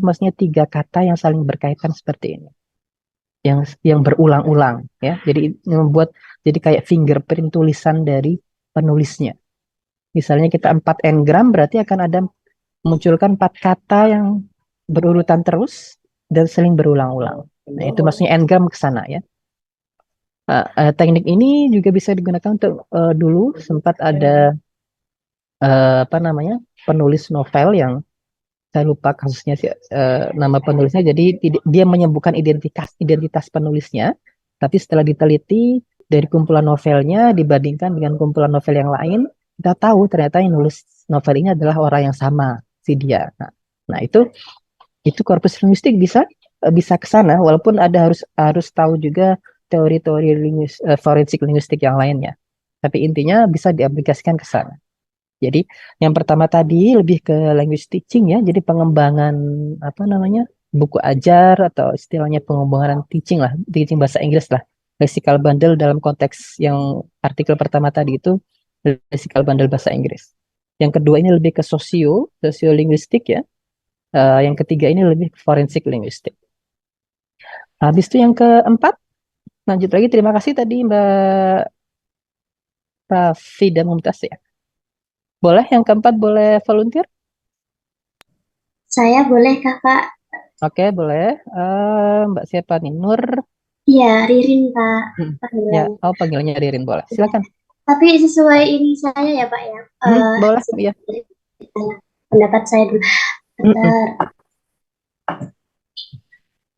itu maksudnya 3 kata yang saling berkaitan seperti ini, yang berulang-ulang ya. Jadi membuat jadi kayak fingerprint tulisan dari penulisnya. Misalnya kita 4 engram berarti akan ada munculkan 4 kata yang berurutan terus dan saling berulang-ulang. Nah, itu maksudnya engram ke sana ya. Teknik ini juga bisa digunakan untuk dulu sempat ada apa namanya penulis novel yang saya lupa kasusnya sih, nama penulisnya. Jadi dia menyebutkan identitas penulisnya, tapi setelah diteliti dari kumpulan novelnya dibandingkan dengan kumpulan novel yang lain, kita tahu ternyata yang nulis novel ini adalah orang yang sama si dia. Nah, itu korpus linguistik bisa ke sana, walaupun ada harus tahu juga teori-teori forensik linguistik yang lainnya. Tapi intinya bisa diaplikasikan ke sana. Jadi yang pertama tadi lebih ke language teaching ya, jadi pengembangan apa namanya buku ajar atau istilahnya pengembangan teaching lah, teaching bahasa Inggris lah, lexical bundle dalam konteks yang artikel pertama tadi itu lexical bundle bahasa Inggris. Yang kedua ini lebih ke sosiolinguistik ya. Yang ketiga ini lebih ke forensik linguistik. Habis itu yang keempat, lanjut lagi. Terima kasih tadi Mbak Raffi dan Mumtaz ya. Boleh yang keempat boleh volunteer? Saya boleh Kakak? Oke, boleh. Mbak siapa nih? Nur. Iya, Ririn Pak Ya, panggilannya. oh panggilannya Ririn boleh. Silakan. Tapi sesuai ini saya ya Pak ya. Boleh, ya. Pendapat saya dulu. Mm-mm. Bentar.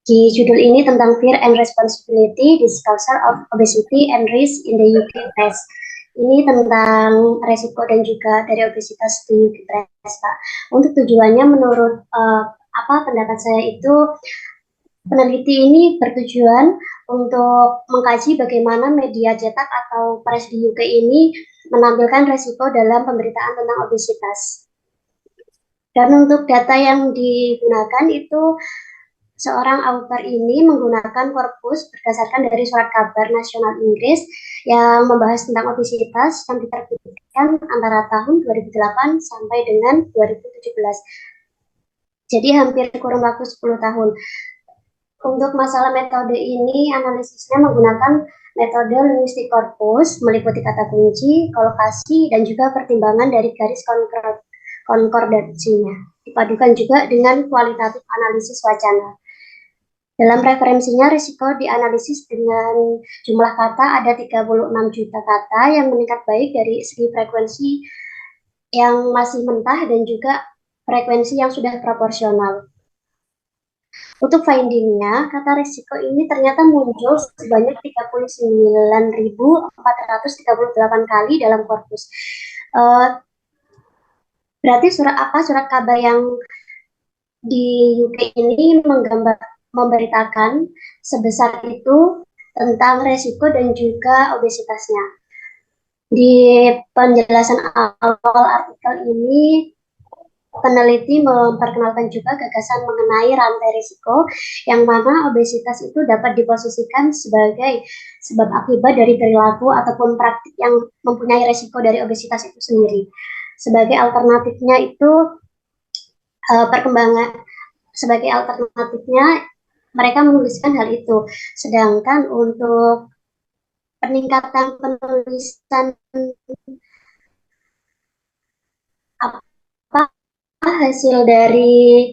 Di judul ini tentang fear and responsibility, disclosure of obesity and risk in the UK press. Ini tentang resiko dan juga dari obesitas di UK press, Pak. Untuk tujuannya menurut pendapat saya itu peneliti ini bertujuan untuk mengkaji bagaimana media cetak atau press di UK ini menampilkan resiko dalam pemberitaan tentang obesitas. Dan untuk data yang digunakan itu seorang author ini menggunakan korpus berdasarkan dari surat kabar nasional Inggris yang membahas tentang obesitas yang diterbitkan antara tahun 2008 sampai dengan 2017. Jadi hampir kurun waktu 10 tahun. Untuk masalah metode ini, analisisnya menggunakan metode linguistik korpus, meliputi kata kunci, kolokasi, dan juga pertimbangan dari garis konkordansinya. Dipadukan juga dengan kualitatif analisis wacana. Dalam referensinya, risiko dianalisis dengan jumlah kata ada 36 juta kata yang meningkat baik dari segi frekuensi yang masih mentah dan juga frekuensi yang sudah proporsional. Untuk findingnya, kata risiko ini ternyata muncul sebanyak 39.438 kali dalam korpus. Berarti surat kabar yang di UK ini memberitakan sebesar itu tentang resiko dan juga obesitasnya. Di penjelasan awal artikel ini, peneliti memperkenalkan juga gagasan mengenai rantai risiko, yang mana obesitas itu dapat diposisikan sebagai sebab akibat dari perilaku ataupun praktik yang mempunyai risiko dari obesitas itu sendiri. Sebagai alternatifnya itu sebagai alternatifnya mereka menuliskan hal itu. Sedangkan untuk peningkatan penulisan apa hasil dari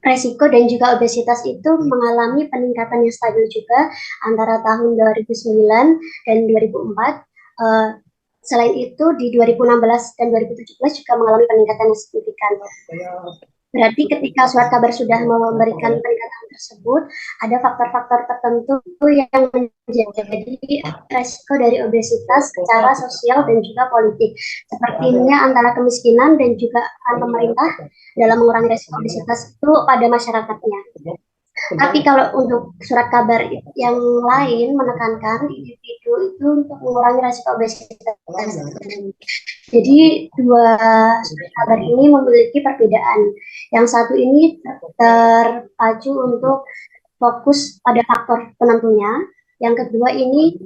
resiko dan juga obesitas itu mengalami peningkatan yang stabil juga antara tahun 2009 dan 2004. Selain itu di 2016 dan 2017 juga mengalami peningkatan yang signifikan. Berarti ketika surat kabar sudah memberikan peningkatan tersebut, ada faktor-faktor tertentu yang menjadi resiko dari obesitas secara sosial dan juga politik. Sepertinya antara kemiskinan dan juga pemerintah dalam mengurangi resiko obesitas itu pada masyarakatnya. Tapi kalau untuk surat kabar yang lain menekankan individu itu untuk mengurangi resiko obesitas. Jadi dua surat kabar ini memiliki perbedaan. Yang satu ini terpacu untuk fokus pada faktor penentunya. Yang kedua ini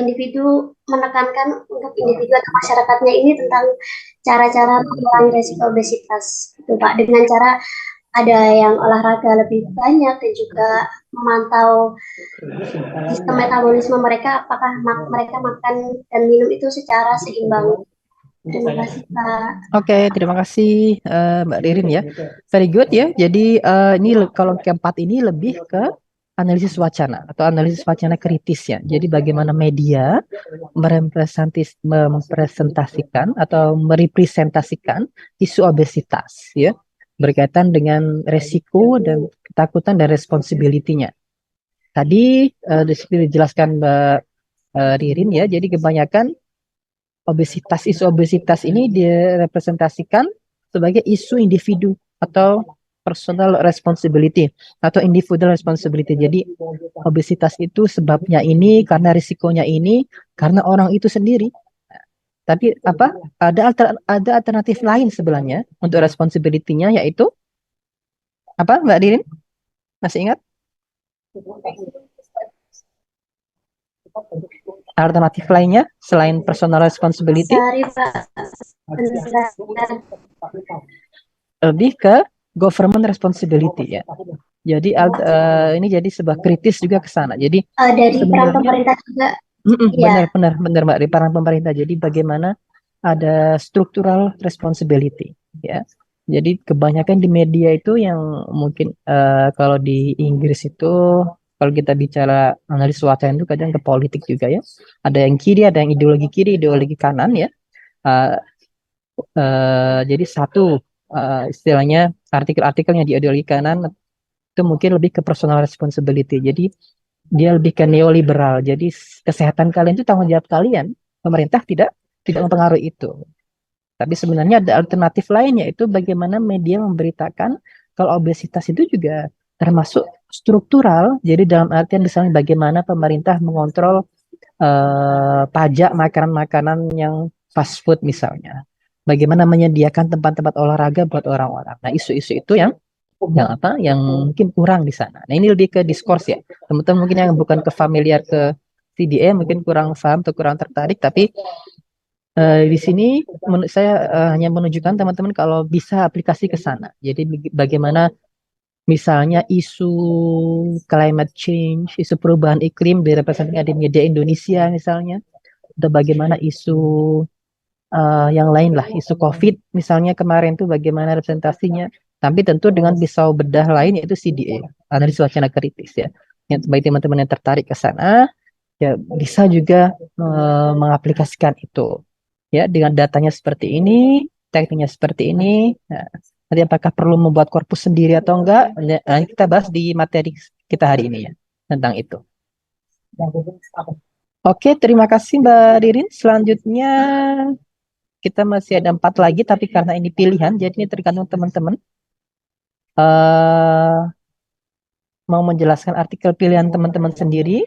individu menekankan untuk individu atau masyarakatnya ini tentang cara-cara mengurangi resiko obesitas, gitu Pak, dengan cara ada yang olahraga lebih banyak dan juga memantau sistem metabolisme mereka, apakah mereka makan dan minum itu secara seimbang. Terima kasih, Pak. Oke, terima kasih Mbak Ririn ya. Very good ya. Jadi ini kalau keempat ini lebih ke analisis wacana atau analisis wacana kritis ya. Jadi bagaimana media mempresentasikan atau merepresentasikan isu obesitas ya, berkaitan dengan resiko dan ketakutan dan responsibility-nya. Tadi seperti dijelaskan Mbak Ririn ya, jadi kebanyakan isu obesitas ini direpresentasikan sebagai isu individu atau personal responsibility atau individual responsibility. Jadi obesitas itu sebabnya ini, karena risikonya ini, karena orang itu sendiri. Tapi apa? Ada alternatif lain sebenarnya untuk responsibility-nya, yaitu apa, Mbak Dirin? Masih ingat? Alternatif lainnya selain personal responsibility? Sorry, Pak. Bentar. Lebih ke government responsibility ya. Jadi ini jadi sebuah kritis juga ke sana. Jadi Dari peran sebenarnya pemerintah juga, ya. benar Mbak, di peran pemerintah. Jadi bagaimana ada structural responsibility ya. Jadi kebanyakan di media itu yang mungkin kalau di Inggris itu, kalau kita bicara analis wacana itu kadang ke politik juga ya. Ada yang kiri, ada yang ideologi kiri, ideologi kanan ya. Uh, jadi satu istilahnya artikel-artikelnya di ideologi kanan itu mungkin lebih ke personal responsibility. Jadi dia lebih ke neoliberal. Jadi kesehatan kalian itu tanggung jawab kalian. Pemerintah tidak mempengaruhi itu. Tapi sebenarnya ada alternatif lain, yaitu bagaimana media memberitakan kalau obesitas itu juga termasuk struktural. Jadi dalam artian misalnya bagaimana pemerintah mengontrol pajak makanan-makanan yang fast food misalnya. Bagaimana menyediakan tempat-tempat olahraga buat orang-orang. Nah, isu-isu itu yang mungkin kurang di sana. Nah, ini lebih ke diskurs ya. Teman-teman mungkin yang bukan ke familiar ke CDA mungkin kurang paham atau kurang tertarik, tapi di sini saya hanya menunjukkan teman-teman kalau bisa aplikasi ke sana. Jadi bagaimana misalnya isu climate change, isu perubahan iklim direpresentasikan di media Indonesia misalnya, atau bagaimana isu yang lain lah, isu COVID misalnya kemarin tuh bagaimana representasinya. Tapi tentu dengan pisau bedah lain, yaitu CDA, analisis wacana kritis ya. Yang bagi teman-teman yang tertarik ke sana, ya bisa juga mengaplikasikan itu ya, dengan datanya seperti ini, tekniknya seperti ini. Nah, nanti apakah perlu membuat korpus sendiri atau enggak, nah, kita bahas di materi kita hari ini ya tentang itu. Oke, terima kasih Mbak Ririn. Selanjutnya kita masih ada 4 lagi, tapi karena ini pilihan, jadi ini tergantung teman-teman mau menjelaskan artikel pilihan teman-teman sendiri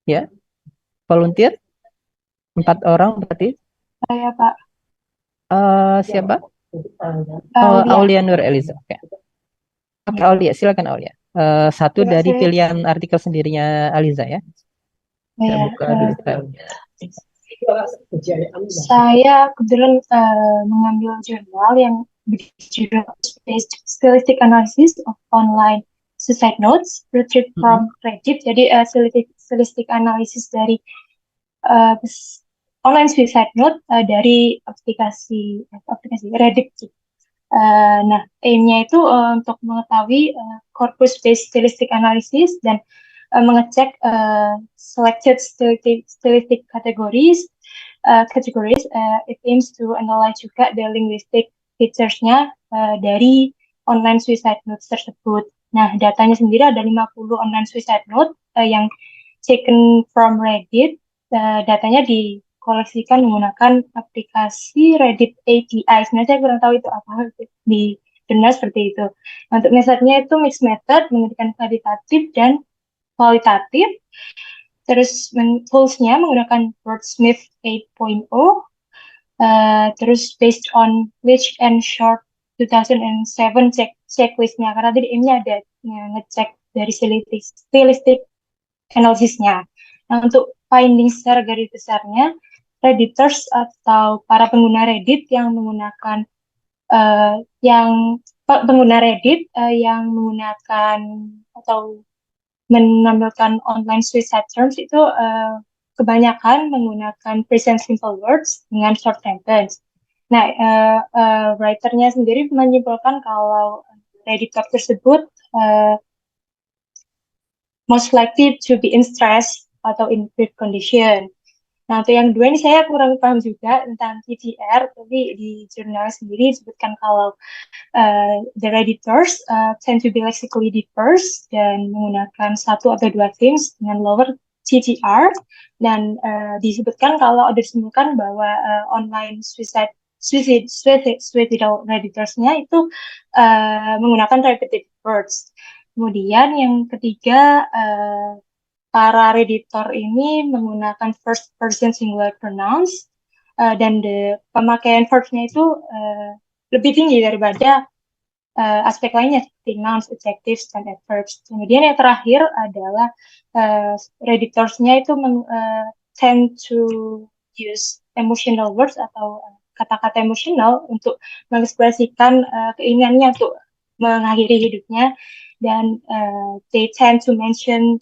ya. Volunteer 4 orang berarti. Saya Pak. Siapa? Aulia. Aulia Nur Eliza. Oke. Oke, Aulia, silakan Aulia. Satu Terima dari kasih. pilihan artikel sendirinya Aliza ya. Saya Ya, buka dulu filenya. saya kebetulan mengambil jurnal yang berjudul Based Stylistic Analysis of Online Suicide Notes Retrieved from Reddit. Jadi stylistic analysis dari online suicide note dari aplikasi Reddit. Nah, aim-nya itu untuk mengetahui corpus based stylistic analysis dan mengecek selected stylistic categories. It aims to analyze juga the linguistic features-nya dari online suicide notes tersebut. Nah, datanya sendiri ada 50 online suicide note yang taken from Reddit. Datanya dikoleksikan menggunakan aplikasi Reddit API. Sebenarnya saya kurang tahu itu apa di benar seperti itu. Untuk metodenya itu mixed method, menggunakan kualitatif dan kualitatif. Terus toolsnya menggunakan Wordsmith 8.0. Terus based on Rich and Short 2007 checklistnya, karena tadi ini ada ngecek dari stylistic analisisnya. Nah, untuk finding secara garis besarnya, Redditors atau para pengguna Reddit yang menggunakan yang pengguna Reddit yang menggunakan atau menampilkan online suicide terms itu kebanyakan menggunakan present simple words dengan short sentence. Nah, writernya sendiri menyimpulkan kalau Redditor tersebut most likely to be in stress atau in good condition. Nah, untuk yang kedua ini saya kurang paham juga tentang TTR, tapi di jurnal sendiri disebutkan kalau the Redditors tend to be lexically diverse dan menggunakan satu atau dua themes dengan lower TTR, dan disebutkan kalau disebutkan bahwa online suicidal Redditors-nya itu menggunakan repetitive words. Kemudian yang ketiga, para Redditor ini menggunakan first person singular pronouns dan pemakaian verbs-nya itu lebih tinggi daripada aspek lainnya seperti nouns, adjectives, dan adverbs. Kemudian yang terakhir adalah Redditors-nya itu tend to use emotional words atau kata-kata emosional untuk mengekspresikan keinginannya untuk mengakhiri hidupnya, dan they tend to mention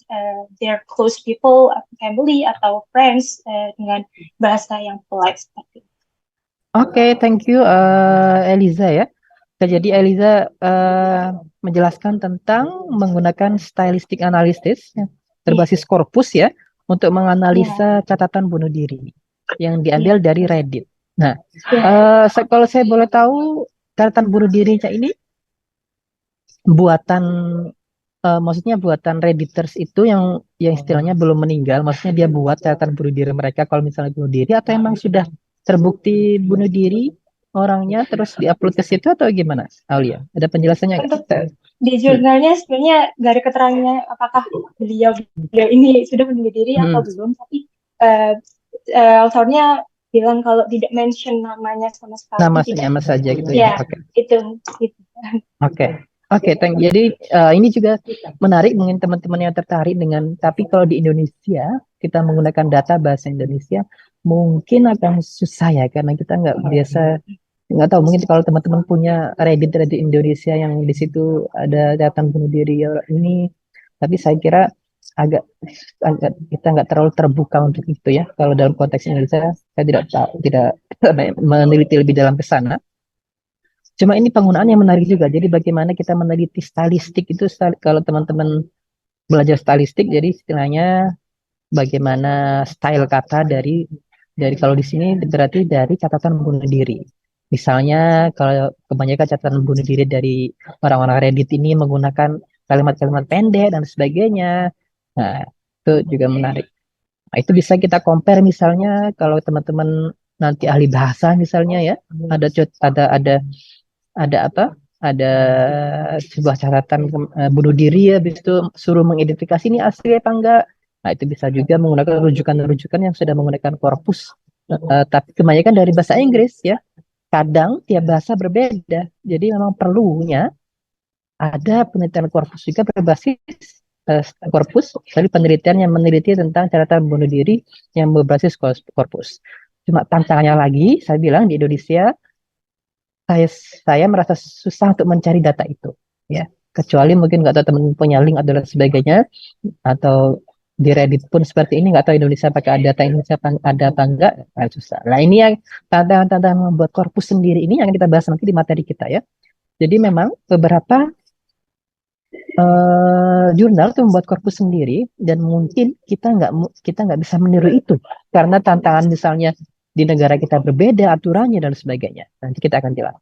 their close people, family atau friends dengan bahasa yang polite seperti itu. Oke, thank you Eliza ya. Jadi Eliza menjelaskan tentang menggunakan stylistic analysis berbasis korpus ya untuk menganalisa catatan bunuh diri yang diambil dari Reddit. Nah, kalau saya boleh tahu catatan bunuh dirinya ini buatan maksudnya buatan Redditors itu yang istilahnya belum meninggal, maksudnya dia buat catatan bunuh diri mereka kalau misalnya bunuh diri, atau emang sudah terbukti bunuh diri orangnya terus diupload ke situ, atau gimana, Aulia? Ada penjelasannya? Untuk di jurnalnya sebenarnya nggak ada keterangannya apakah beliau ini sudah bunuh diri atau belum, tapi autornya bilang kalau tidak mention namanya sama sekali. Nama saja gitu ya. Itu. Oke. Jadi ini juga menarik, mungkin teman-teman yang tertarik dengan, tapi kalau di Indonesia kita menggunakan data bahasa Indonesia mungkin akan susah ya, karena kita nggak biasa, nggak tahu, mungkin kalau teman-teman punya Reddit Indonesia yang di situ ada data bunuh diri ini, tapi saya kira agak kita nggak terlalu terbuka untuk itu ya. Kalau dalam konteks Indonesia saya tidak meneliti lebih dalam ke sana. Cuma ini penggunaan yang menarik juga. Jadi bagaimana kita meneliti stylistik itu, kalau teman-teman belajar stylistik, jadi istilahnya bagaimana style kata dari kalau di sini berarti dari catatan bunuh diri. Misalnya kalau kebanyakan catatan bunuh diri dari orang-orang Reddit ini menggunakan kalimat-kalimat pendek dan sebagainya. Nah, itu juga menarik. Nah, itu bisa kita compare misalnya kalau teman-teman nanti ahli bahasa misalnya ya, ada sebuah catatan bunuh diri ya, habis itu suruh mengidentifikasi ini asli apa enggak. Nah, itu bisa juga menggunakan rujukan-rujukan yang sudah menggunakan korpus, tapi kebanyakan dari bahasa Inggris ya. Kadang tiap bahasa berbeda, jadi memang perlunya ada penelitian korpus juga berbasis korpus, dari penelitian yang meneliti tentang catatan bunuh diri yang berbasis korpus. Cuma tantangannya lagi, saya bilang di Indonesia saya merasa susah untuk mencari data itu ya, kecuali mungkin nggak tahu teman punya link atau sebagainya, atau di Reddit pun seperti ini, nggak tahu Indonesia pakai data Indonesia ada apa enggak, susah. Nah, ini yang tantangan membuat korpus sendiri ini yang kita bahas nanti di materi kita ya. Jadi memang beberapa jurnal itu membuat korpus sendiri, dan mungkin kita nggak bisa meniru itu karena tantangan misalnya di negara kita berbeda aturannya dan sebagainya. Nanti kita akan jelas.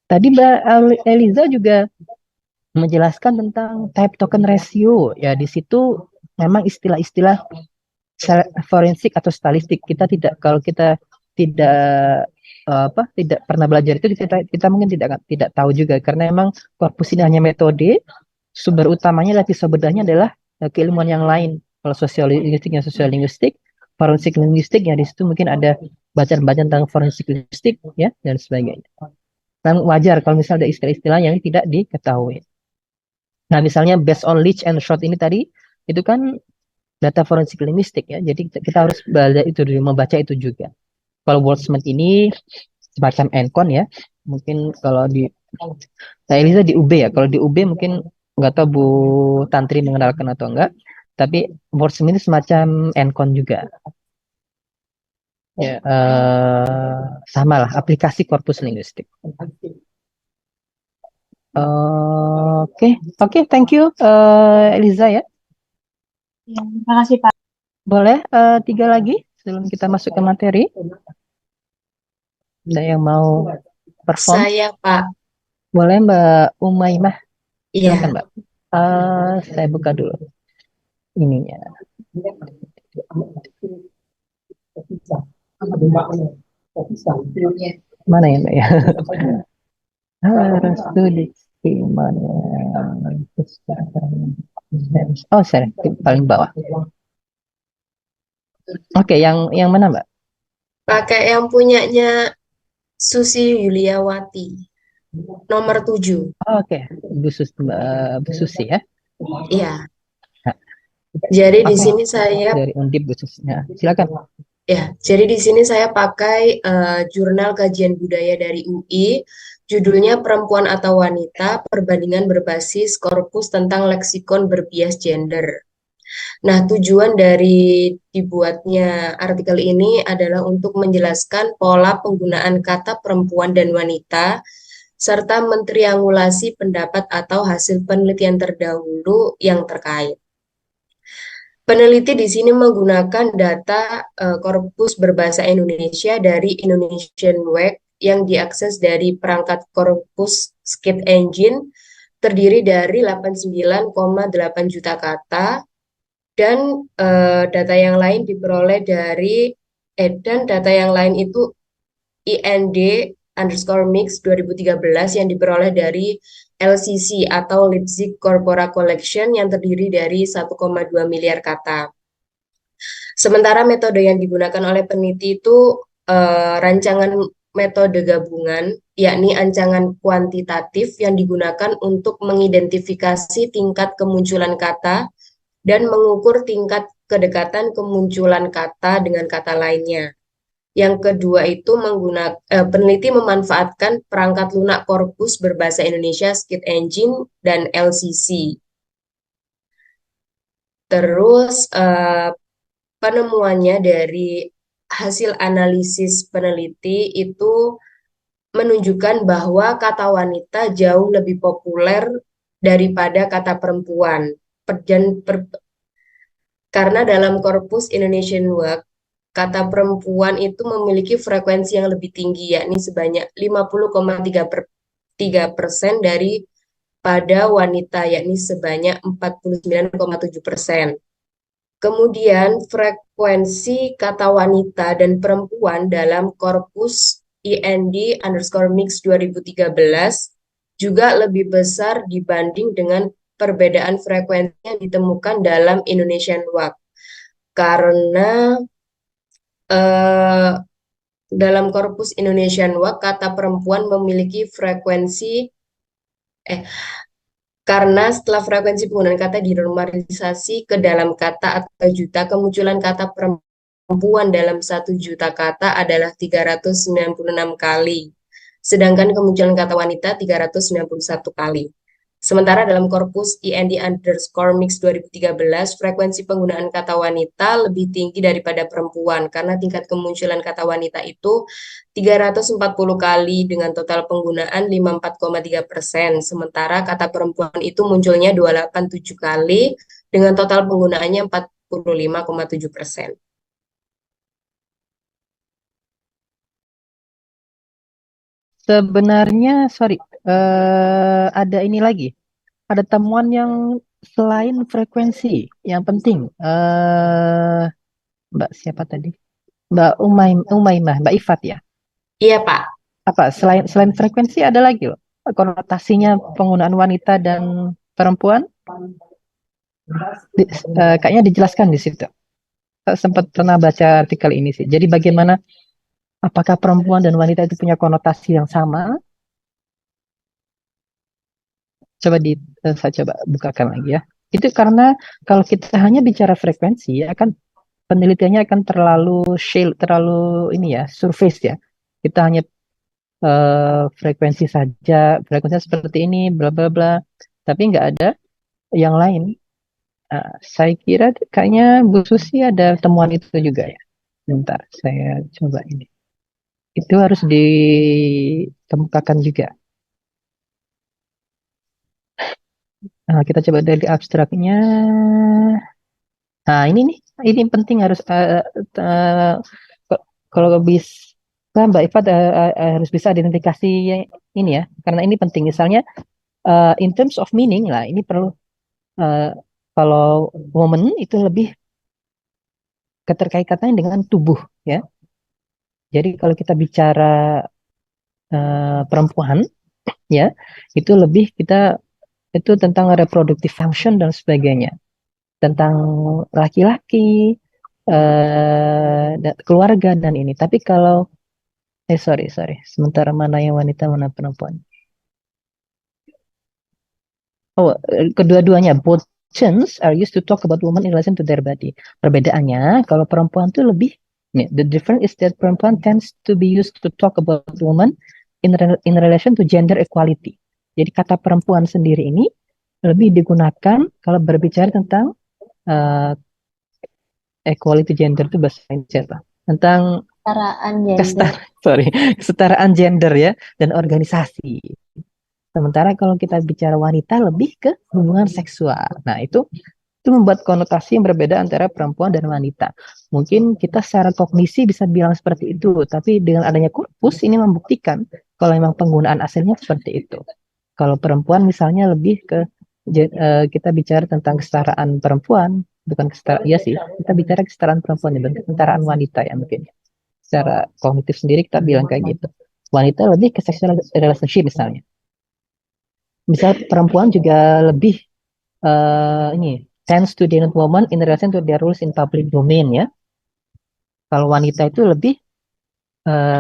Tadi Mbak Eliza juga menjelaskan tentang type token ratio. Ya, di situ memang istilah-istilah forensik atau statistik kita kalau kita tidak pernah belajar itu, kita mungkin tidak tahu juga, karena memang korpus ini hanya metode, sumber utamanya adalah pisau bedahnya adalah keilmuan yang lain. Kalau sosiolinguistiknya sosiolinguistik, forensik linguistik ya, di situ mungkin ada bacaan-bacaan tentang forensik linguistik ya dan sebagainya. Nah, wajar kalau misalnya ada istilah-istilah yang tidak diketahui. Nah, misalnya based on Leach and Short ini tadi, itu kan data forensik linguistik ya, jadi kita harus membaca itu juga. Kalau Wordsmith ini semacam Encon ya, mungkin kalau di Nah, Eliza di UB ya. Kalau di UB mungkin nggak tahu Bu Tantri mengenalkan atau enggak. Tapi WordSim ini semacam Encon juga. Ya, sama lah aplikasi korpus linguistik. Oke, oke, thank you Eliza ya. Ya, terima kasih Pak. Boleh 3 lagi sebelum kita masuk ke materi. Ada yang mau perform? Saya, Pak. Boleh Mbak Umaymah, Iya. silakan Mbak. Saya buka dulu ininya. Mana ya Mbak ya? Harus duduk di mana? Oh, saya paling bawah. Oke, yang mana Mbak? Pakai yang punyanya Susi Yuliawati. Nomor 7. Oke, Bu Susi ya. Iya. Jadi di Oke, sini saya dari Undip Bu Susinya. Silakan. Ya, jadi di sini saya pakai jurnal kajian budaya dari UI, judulnya Perempuan atau Wanita, Perbandingan Berbasis Korpus tentang Leksikon Berbias Gender. Nah, tujuan dari dibuatnya artikel ini adalah untuk menjelaskan pola penggunaan kata perempuan dan wanita, serta mentriangulasi pendapat atau hasil penelitian terdahulu yang terkait. Peneliti di sini menggunakan data korpus berbahasa Indonesia dari Indonesian WEC yang diakses dari perangkat korpus Skit Engine terdiri dari 89,8 juta kata dan data yang lain diperoleh dari dan data yang lain itu IND_mix 2013 yang diperoleh dari LCC atau Leipzig Corpora Collection yang terdiri dari 1,2 miliar kata. Sementara metode yang digunakan oleh peneliti itu rancangan metode gabungan, yakni ancangan kuantitatif yang digunakan untuk mengidentifikasi tingkat kemunculan kata dan mengukur tingkat kedekatan kemunculan kata dengan kata lainnya. Yang kedua itu peneliti memanfaatkan perangkat lunak korpus berbahasa Indonesia Skit Engine dan LCC. Terus penemuannya dari hasil analisis peneliti itu menunjukkan bahwa kata wanita jauh lebih populer daripada kata perempuan. Karena dalam korpus Indonesian Work, kata perempuan itu memiliki frekuensi yang lebih tinggi, yakni sebanyak 50,3% daripada wanita, yakni sebanyak 49,7%. Kemudian frekuensi kata wanita dan perempuan dalam korpus IND_mix 2013 juga lebih besar dibanding dengan perbedaan frekuensi yang ditemukan dalam Indonesian WAC. Karena dalam korpus Indonesian WAC kata perempuan memiliki frekuensi karena setelah frekuensi penggunaan kata dinormalisasi ke dalam kata atau juta, kemunculan kata perempuan dalam 1 juta kata adalah 396 kali. Sedangkan kemunculan kata wanita 391 kali. Sementara dalam korpus IND_mix 2013, frekuensi penggunaan kata wanita lebih tinggi daripada perempuan karena tingkat kemunculan kata wanita itu 340 kali dengan total penggunaan 54,3%. Sementara kata perempuan itu munculnya 287 kali dengan total penggunaannya 45,7%. Sebenarnya, sorry, ada ini lagi. Ada temuan yang selain frekuensi yang penting. Mbak siapa tadi? Mbak Umaymah, Mbak Ifat ya. Iya, Pak. Apa selain frekuensi ada lagi loh konotasinya penggunaan wanita dan perempuan? Kayaknya dijelaskan di situ. Saya sempat pernah baca artikel ini sih. Jadi bagaimana apakah perempuan dan wanita itu punya konotasi yang sama? Coba saya coba bukakan lagi ya. Itu karena kalau kita hanya bicara frekuensi, akan penelitiannya akan terlalu ini ya, surface ya. Kita hanya frekuensi saja, frekuensinya seperti ini, bla bla bla, tapi nggak ada yang lain. Saya kira kayaknya Bu Susi ada temuan itu juga ya. Bentar, saya coba ini. Itu harus dikemukakan juga. Kita coba dari abstraknya. Nah, ini nih, ini penting harus kalau bisa Mbak Ifat harus bisa identifikasi ini ya, karena ini penting. Misalnya in terms of meaning lah, ini perlu uh, kalau woman itu lebih keterkaitannya dengan tubuh ya. Jadi kalau kita bicara perempuan ya, itu lebih kita itu tentang reproductive function dan sebagainya, tentang laki-laki, keluarga dan ini. Tapi kalau sorry, sementara mana yang wanita mana perempuan? Oh, kedua-duanya both terms are used to talk about women in relation to their body. Perbedaannya kalau perempuan tuh lebih the difference is that perempuan tends to be used to talk about women in relation to gender equality. Jadi kata perempuan sendiri ini lebih digunakan kalau berbicara tentang uh, equality gender itu bahasa Indonesia apa? Tentang Kesetaraan gender. kesetaraan gender ya dan organisasi. Sementara kalau kita bicara wanita lebih ke hubungan seksual. Nah, itu membuat konotasi yang berbeda antara perempuan dan wanita. Mungkin kita secara kognisi bisa bilang seperti itu, tapi dengan adanya korpus ini membuktikan kalau memang penggunaan aslinya seperti itu. Kalau perempuan misalnya lebih ke kita bicara tentang kesetaraan perempuan, bukan kesetaraan, iya sih, kita bicara kesetaraan perempuan, bukan kesetaraan wanita ya mungkin. Secara kognitif sendiri kita bilang kayak gitu. Wanita lebih ke sexual relationship misalnya. Misal perempuan juga lebih ini tends to denote woman in relation to their roles in public domain ya. Kalau wanita itu lebih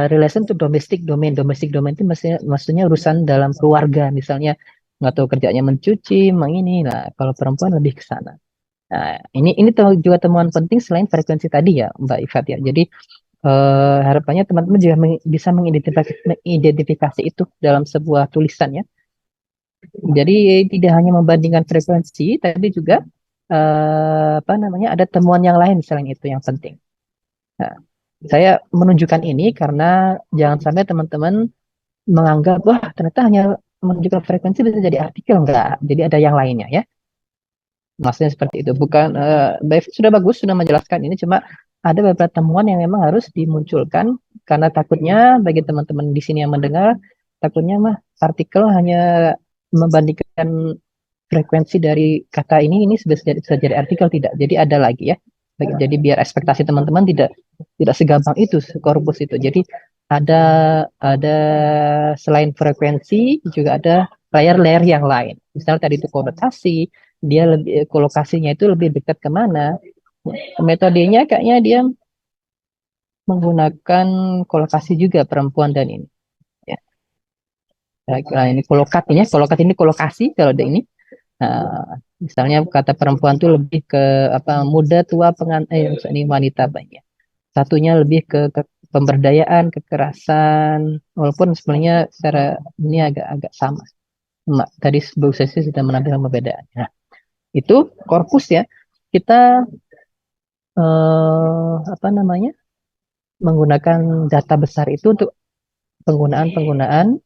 relation to domestic domain. Domestic domain itu maksudnya urusan dalam keluarga, misalnya nggak tahu kerjanya mencuci, ini. Nah, kalau perempuan lebih ke sana. Nah, ini juga temuan penting selain frekuensi tadi ya, Mbak Ifat ya. Jadi harapannya teman-teman juga bisa mengidentifikasi itu dalam sebuah tulisan ya. Jadi tidak hanya membandingkan frekuensi, tapi juga ada temuan yang lain selain itu yang penting. Nah, saya menunjukkan ini karena jangan sampai teman-teman menganggap wah ternyata hanya menunjukkan frekuensi bisa jadi artikel, enggak. Jadi ada yang lainnya ya. Maksudnya seperti itu. Bukan sudah bagus sudah menjelaskan ini, cuma ada beberapa temuan yang memang harus dimunculkan karena takutnya bagi teman-teman di sini yang mendengar, takutnya mah artikel hanya membandingkan frekuensi dari kata ini bisa jadi artikel, tidak. Jadi ada lagi ya. Jadi biar ekspektasi teman-teman tidak segampang itu korpus itu. Jadi ada selain frekuensi juga ada layer-layer yang lain. Misalnya tadi itu konotasi, dia lebih kolokasinya itu lebih dekat kemana. Metodenya kayaknya dia menggunakan kolokasi juga perempuan dan ini. Ya. Nah, ini kolokat ini kolokasi kalau ada ini. Misalnya kata perempuan tuh lebih ke muda, tua, ini wanita banyak. Satunya lebih ke pemberdayaan, kekerasan, walaupun sebenarnya secara ini agak sama. Tadi Bu Sesi sudah menampilkan perbedaannya. Nah, itu korpus ya. Kita menggunakan data besar itu untuk penggunaan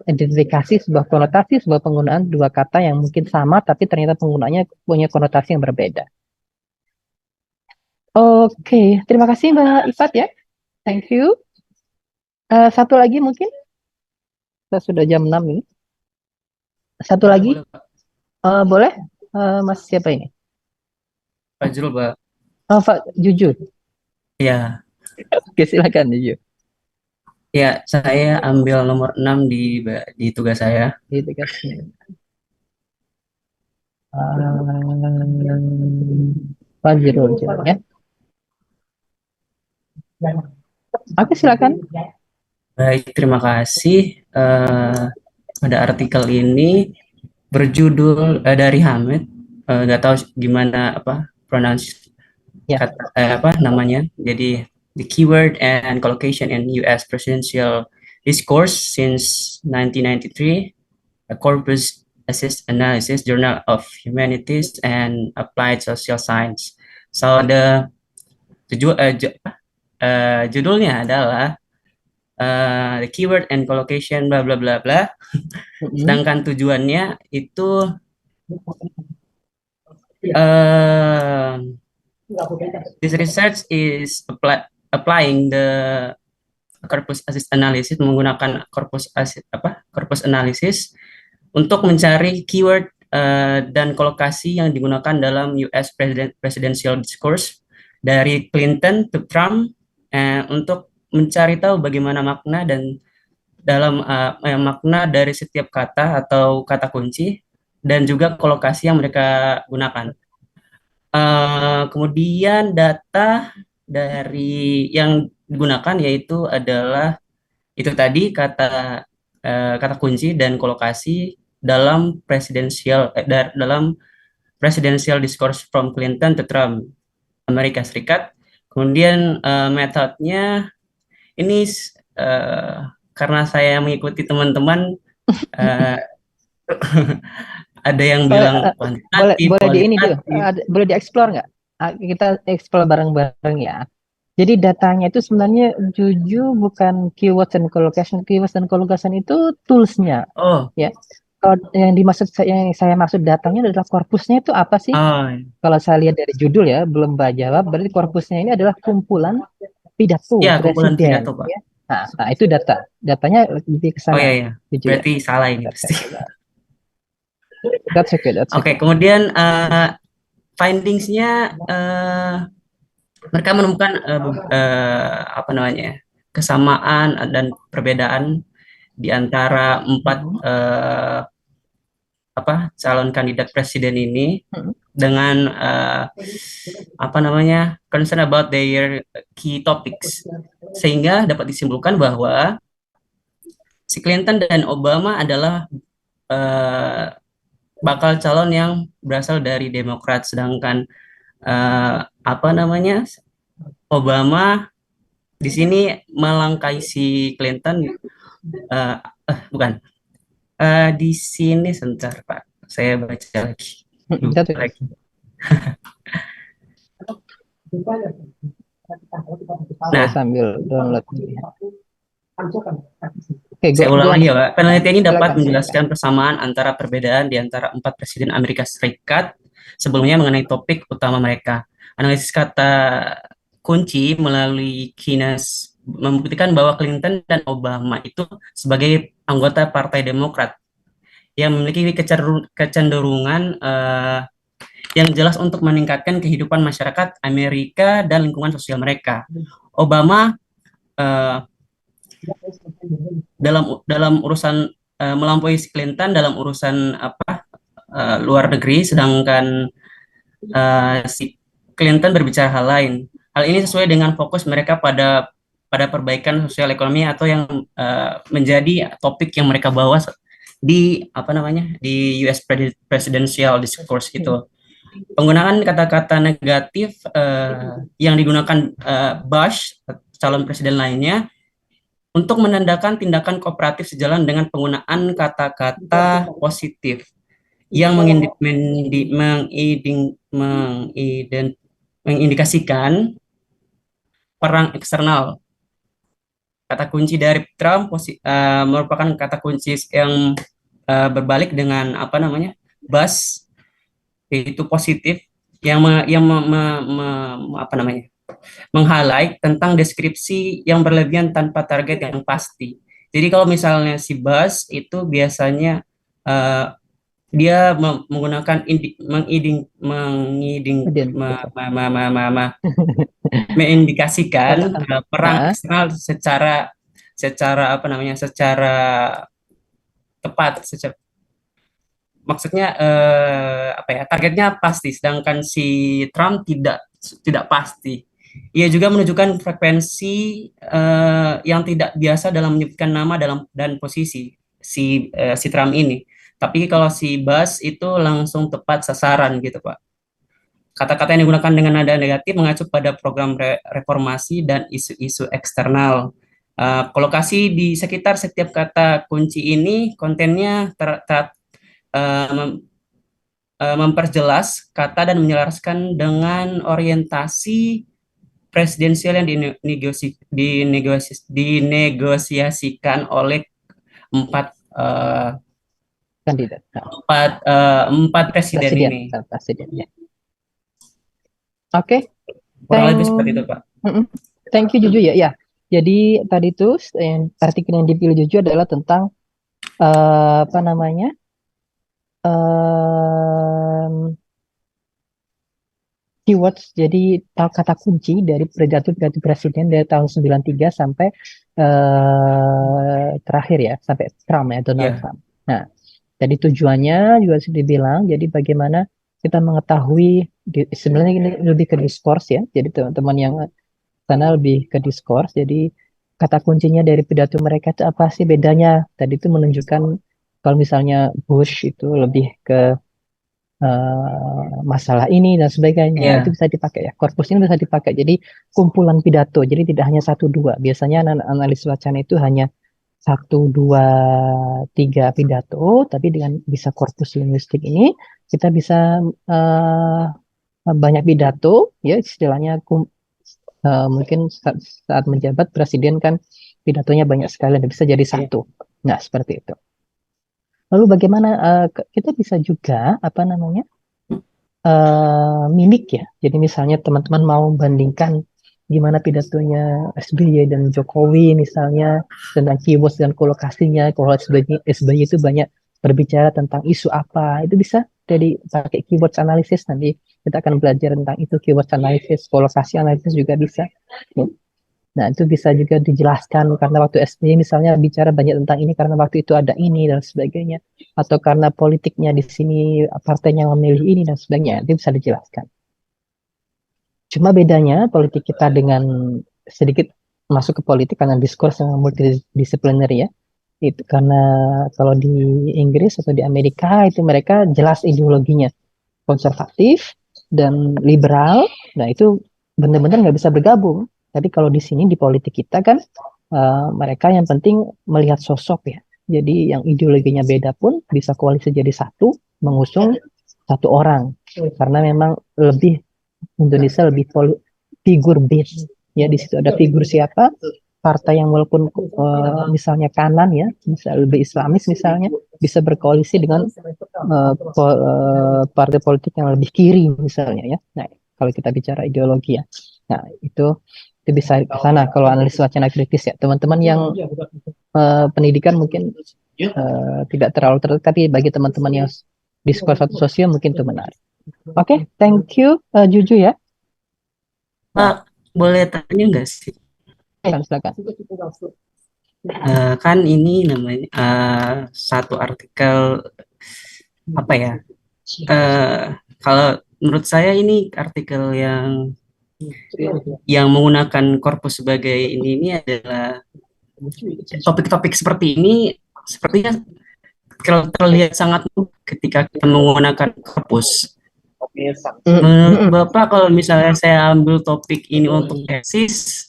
identifikasi sebuah konotasi, sebuah penggunaan dua kata yang mungkin sama tapi ternyata penggunaannya punya konotasi yang berbeda. Oke, terima kasih Mbak Ifat ya. Thank you. Satu lagi mungkin. Kita sudah jam 6 ini. Satu lagi. Boleh? Mas siapa ini? Fajrul, Pak. Pak Jujur. Ya. Oke, silakan Jujur. Ya, saya ambil nomor 6 di tugas saya. Di tugasnya. Fajrul ya. Oke, silakan. Baik, terima kasih. Pada artikel ini berjudul dari Hamid, nggak tahu gimana pronounce kata namanya. Jadi the keyword and collocation in U.S. presidential discourse since 1993, a corpus assist analysis, Journal of Humanities and Applied Social Science. So judulnya adalah the keyword and collocation bla bla bla bla. Sedangkan tujuannya itu this research is applying the corpus assist analysis, menggunakan corpus analysis untuk mencari keyword dan kolokasi yang digunakan dalam US presidential discourse dari Clinton to Trump untuk mencari tahu bagaimana makna dan dalam makna dari setiap kata atau kata kunci dan juga kolokasi yang mereka gunakan. Kemudian data dari yang digunakan yaitu adalah itu tadi kata kunci dan kolokasi dalam presidential discourse from Clinton to Trump, Amerika Serikat. Kemudian metodenya ini karena saya mengikuti teman-teman ada yang bilang kuantitatif, boleh di ini tuh, boleh dieksplor nggak? Kita eksplor bareng-bareng ya. Jadi datanya itu sebenarnya bukan keywords and collocation. Keywords dan collocation itu toolsnya. Ya. Kalau yang saya maksud datanya adalah korpusnya itu apa sih? Kalau saya lihat dari judul ya, belum jawab. Berarti korpusnya ini adalah kumpulan pidato kumpulan presiden. Pidato, Pak. Ya. Nah, itu datanya lebih ke sana. Iya. Berarti salah ini pasti. That's okay. Oke, kemudian findings-nya mereka menemukan kesamaan dan perbedaan di antara 4 calon kandidat presiden ini dengan concern about their key topics, sehingga dapat disimpulkan bahwa si Clinton dan Obama adalah bakal calon yang berasal dari Demokrat, sedangkan Obama di sini melangkai si Clinton. Di sini sebentar Pak, saya baca lagi. Nah, sambil download. Saya ulang lagi ya Pak. Penelitian ini dapat menjelaskan persamaan antara perbedaan di antara 4 presiden Amerika Serikat sebelumnya mengenai topik utama mereka. Analisis kata kunci melalui Keynes membuktikan bahwa Clinton dan Obama itu sebagai anggota Partai Demokrat yang memiliki kecenderungan yang jelas untuk meningkatkan kehidupan masyarakat Amerika dan lingkungan sosial mereka. Obama dalam urusan melampaui Clinton dalam urusan luar negeri, sedangkan si Clinton berbicara hal lain. Hal ini sesuai dengan fokus mereka pada perbaikan sosial ekonomi atau yang menjadi topik yang mereka bawa di di US presidential discourse itu. Penggunaan kata-kata negatif yang digunakan Bush, calon presiden lainnya, untuk menandakan tindakan kooperatif sejalan dengan penggunaan kata-kata positif yang mengindikasikan perang eksternal. Kata kunci dari Trump merupakan kata kunci yang berbalik dengan Bush, yaitu positif yang meng-highlight tentang deskripsi yang berlebihan tanpa target yang pasti. Jadi kalau misalnya si Bush itu biasanya dia menggunakan mengindikasikan perang eksternal secara tepat, maksudnya targetnya pasti, sedangkan si Trump tidak pasti. Ia juga menunjukkan frekuensi yang tidak biasa dalam menyebutkan nama dan posisi si Trump ini. Tapi kalau si Bush itu langsung tepat sasaran gitu Pak. Kata-kata yang digunakan dengan nada negatif mengacu pada program reformasi dan isu-isu eksternal kolokasi di sekitar setiap kata kunci ini kontennya memperjelas kata dan menyelaraskan dengan orientasi presidensial yang dinegosiasikan oleh empat eh, Kandidat. Nah, empat presiden presiden, ini. presiden ya. Oke, Kurang lebih seperti itu, Pak. Thank you Juju ya. Ya. Jadi tadi itu artikel yang dipilih Juju adalah tentang apa namanya? Keywords, jadi kata kunci dari pidato presiden dari tahun 93 sampai terakhir ya, sampai Trump ya, Donald Ya. Trump. Nah, jadi tujuannya juga sudah dibilang, jadi bagaimana kita mengetahui, sebenarnya ini lebih ke diskurs ya, jadi teman-teman yang sana lebih ke diskurs, jadi kata kuncinya dari pidato mereka itu apa sih bedanya? Tadi itu menunjukkan kalau misalnya Bush itu lebih ke masalah ini dan sebagainya. Nah, Ya. itu bisa dipakai ya. Korpus ini bisa dipakai. Jadi kumpulan pidato. Jadi tidak hanya satu dua. Biasanya analis wacana itu hanya satu dua tiga pidato, tapi dengan bisa korpus linguistik ini kita bisa banyak pidato, ya istilahnya mungkin saat menjabat presiden kan pidatonya banyak sekali dan bisa jadi satu. Nah, seperti itu. Lalu bagaimana kita bisa juga apa namanya? Mimik ya. Jadi misalnya teman-teman mau bandingkan gimana pidatonya SBY dan Jokowi misalnya tentang keywords dan kolokasinya. Kalau SBY itu banyak berbicara tentang isu apa, itu bisa jadi pakai keywords analisis. Nanti kita akan belajar tentang itu, keywords analisis, kolokasi analisis juga bisa. Nah, itu bisa juga dijelaskan karena waktu SBY misalnya bicara banyak tentang ini karena waktu itu ada ini dan sebagainya. Atau karena politiknya di sini partainya memilih ini dan sebagainya. Itu bisa dijelaskan. Cuma bedanya politik kita dengan sedikit masuk ke politik karena diskurs yang multidisipliner ya. Itu karena kalau di Inggris atau di Amerika itu mereka jelas ideologinya konservatif dan liberal. Nah, itu benar-benar nggak bisa bergabung. Tapi kalau di sini di politik kita kan mereka yang penting melihat sosok ya. Jadi yang ideologinya beda pun bisa koalisi jadi satu, mengusung satu orang. Karena memang lebih Indonesia lebih figur based ya, di situ ada figur siapa, partai yang walaupun misalnya kanan ya, bisa lebih Islamis misalnya, bisa berkoalisi dengan partai politik yang lebih kiri misalnya ya. Nah, kalau kita bicara ideologi ya, nah itu bisa ke sana kalau analis wacana kritis ya. Teman-teman yang pendidikan mungkin tidak terlalu tertarik, tapi bagi teman-teman yang diskurs atau sosial mungkin itu menarik. Oke, thank you Juju ya. Pak, boleh tanya nggak sih? Silakan. Kan ini namanya satu artikel apa ya? Kalau menurut saya ini artikel yang menggunakan korpus sebagai ini adalah topik-topik seperti ini sepertinya terlihat sangat mudah ketika kita menggunakan korpus. Menurut Bapak, kalau misalnya saya ambil topik ini untuk tesis,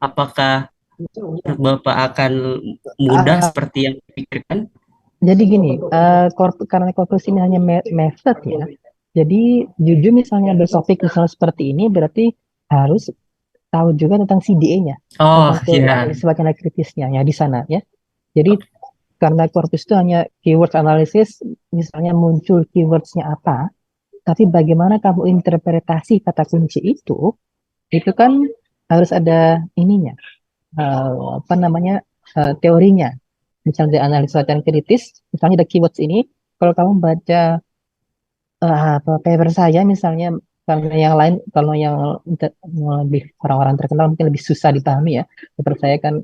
apakah menurut Bapak akan mudah seperti yang dipikirkan? Jadi gini, karena korpus ini hanya method ya. Jadi jujur misalnya ada topik misalnya seperti ini berarti harus tahu juga tentang CDA-nya, Oh tentang iya. wacana kritisnya ya di sana ya. Jadi karena korpus itu hanya keyword analysis, misalnya muncul keywordsnya apa, tapi bagaimana kamu interpretasi kata kunci itu kan harus ada ininya, apa namanya, teorinya. Misalnya di analisa wacana kritis, misalnya ada keywords ini, kalau kamu baca paper saya misalnya, karena yang lain, kalau yang lebih orang-orang terkenal mungkin lebih susah dipahami ya. Paper saya kan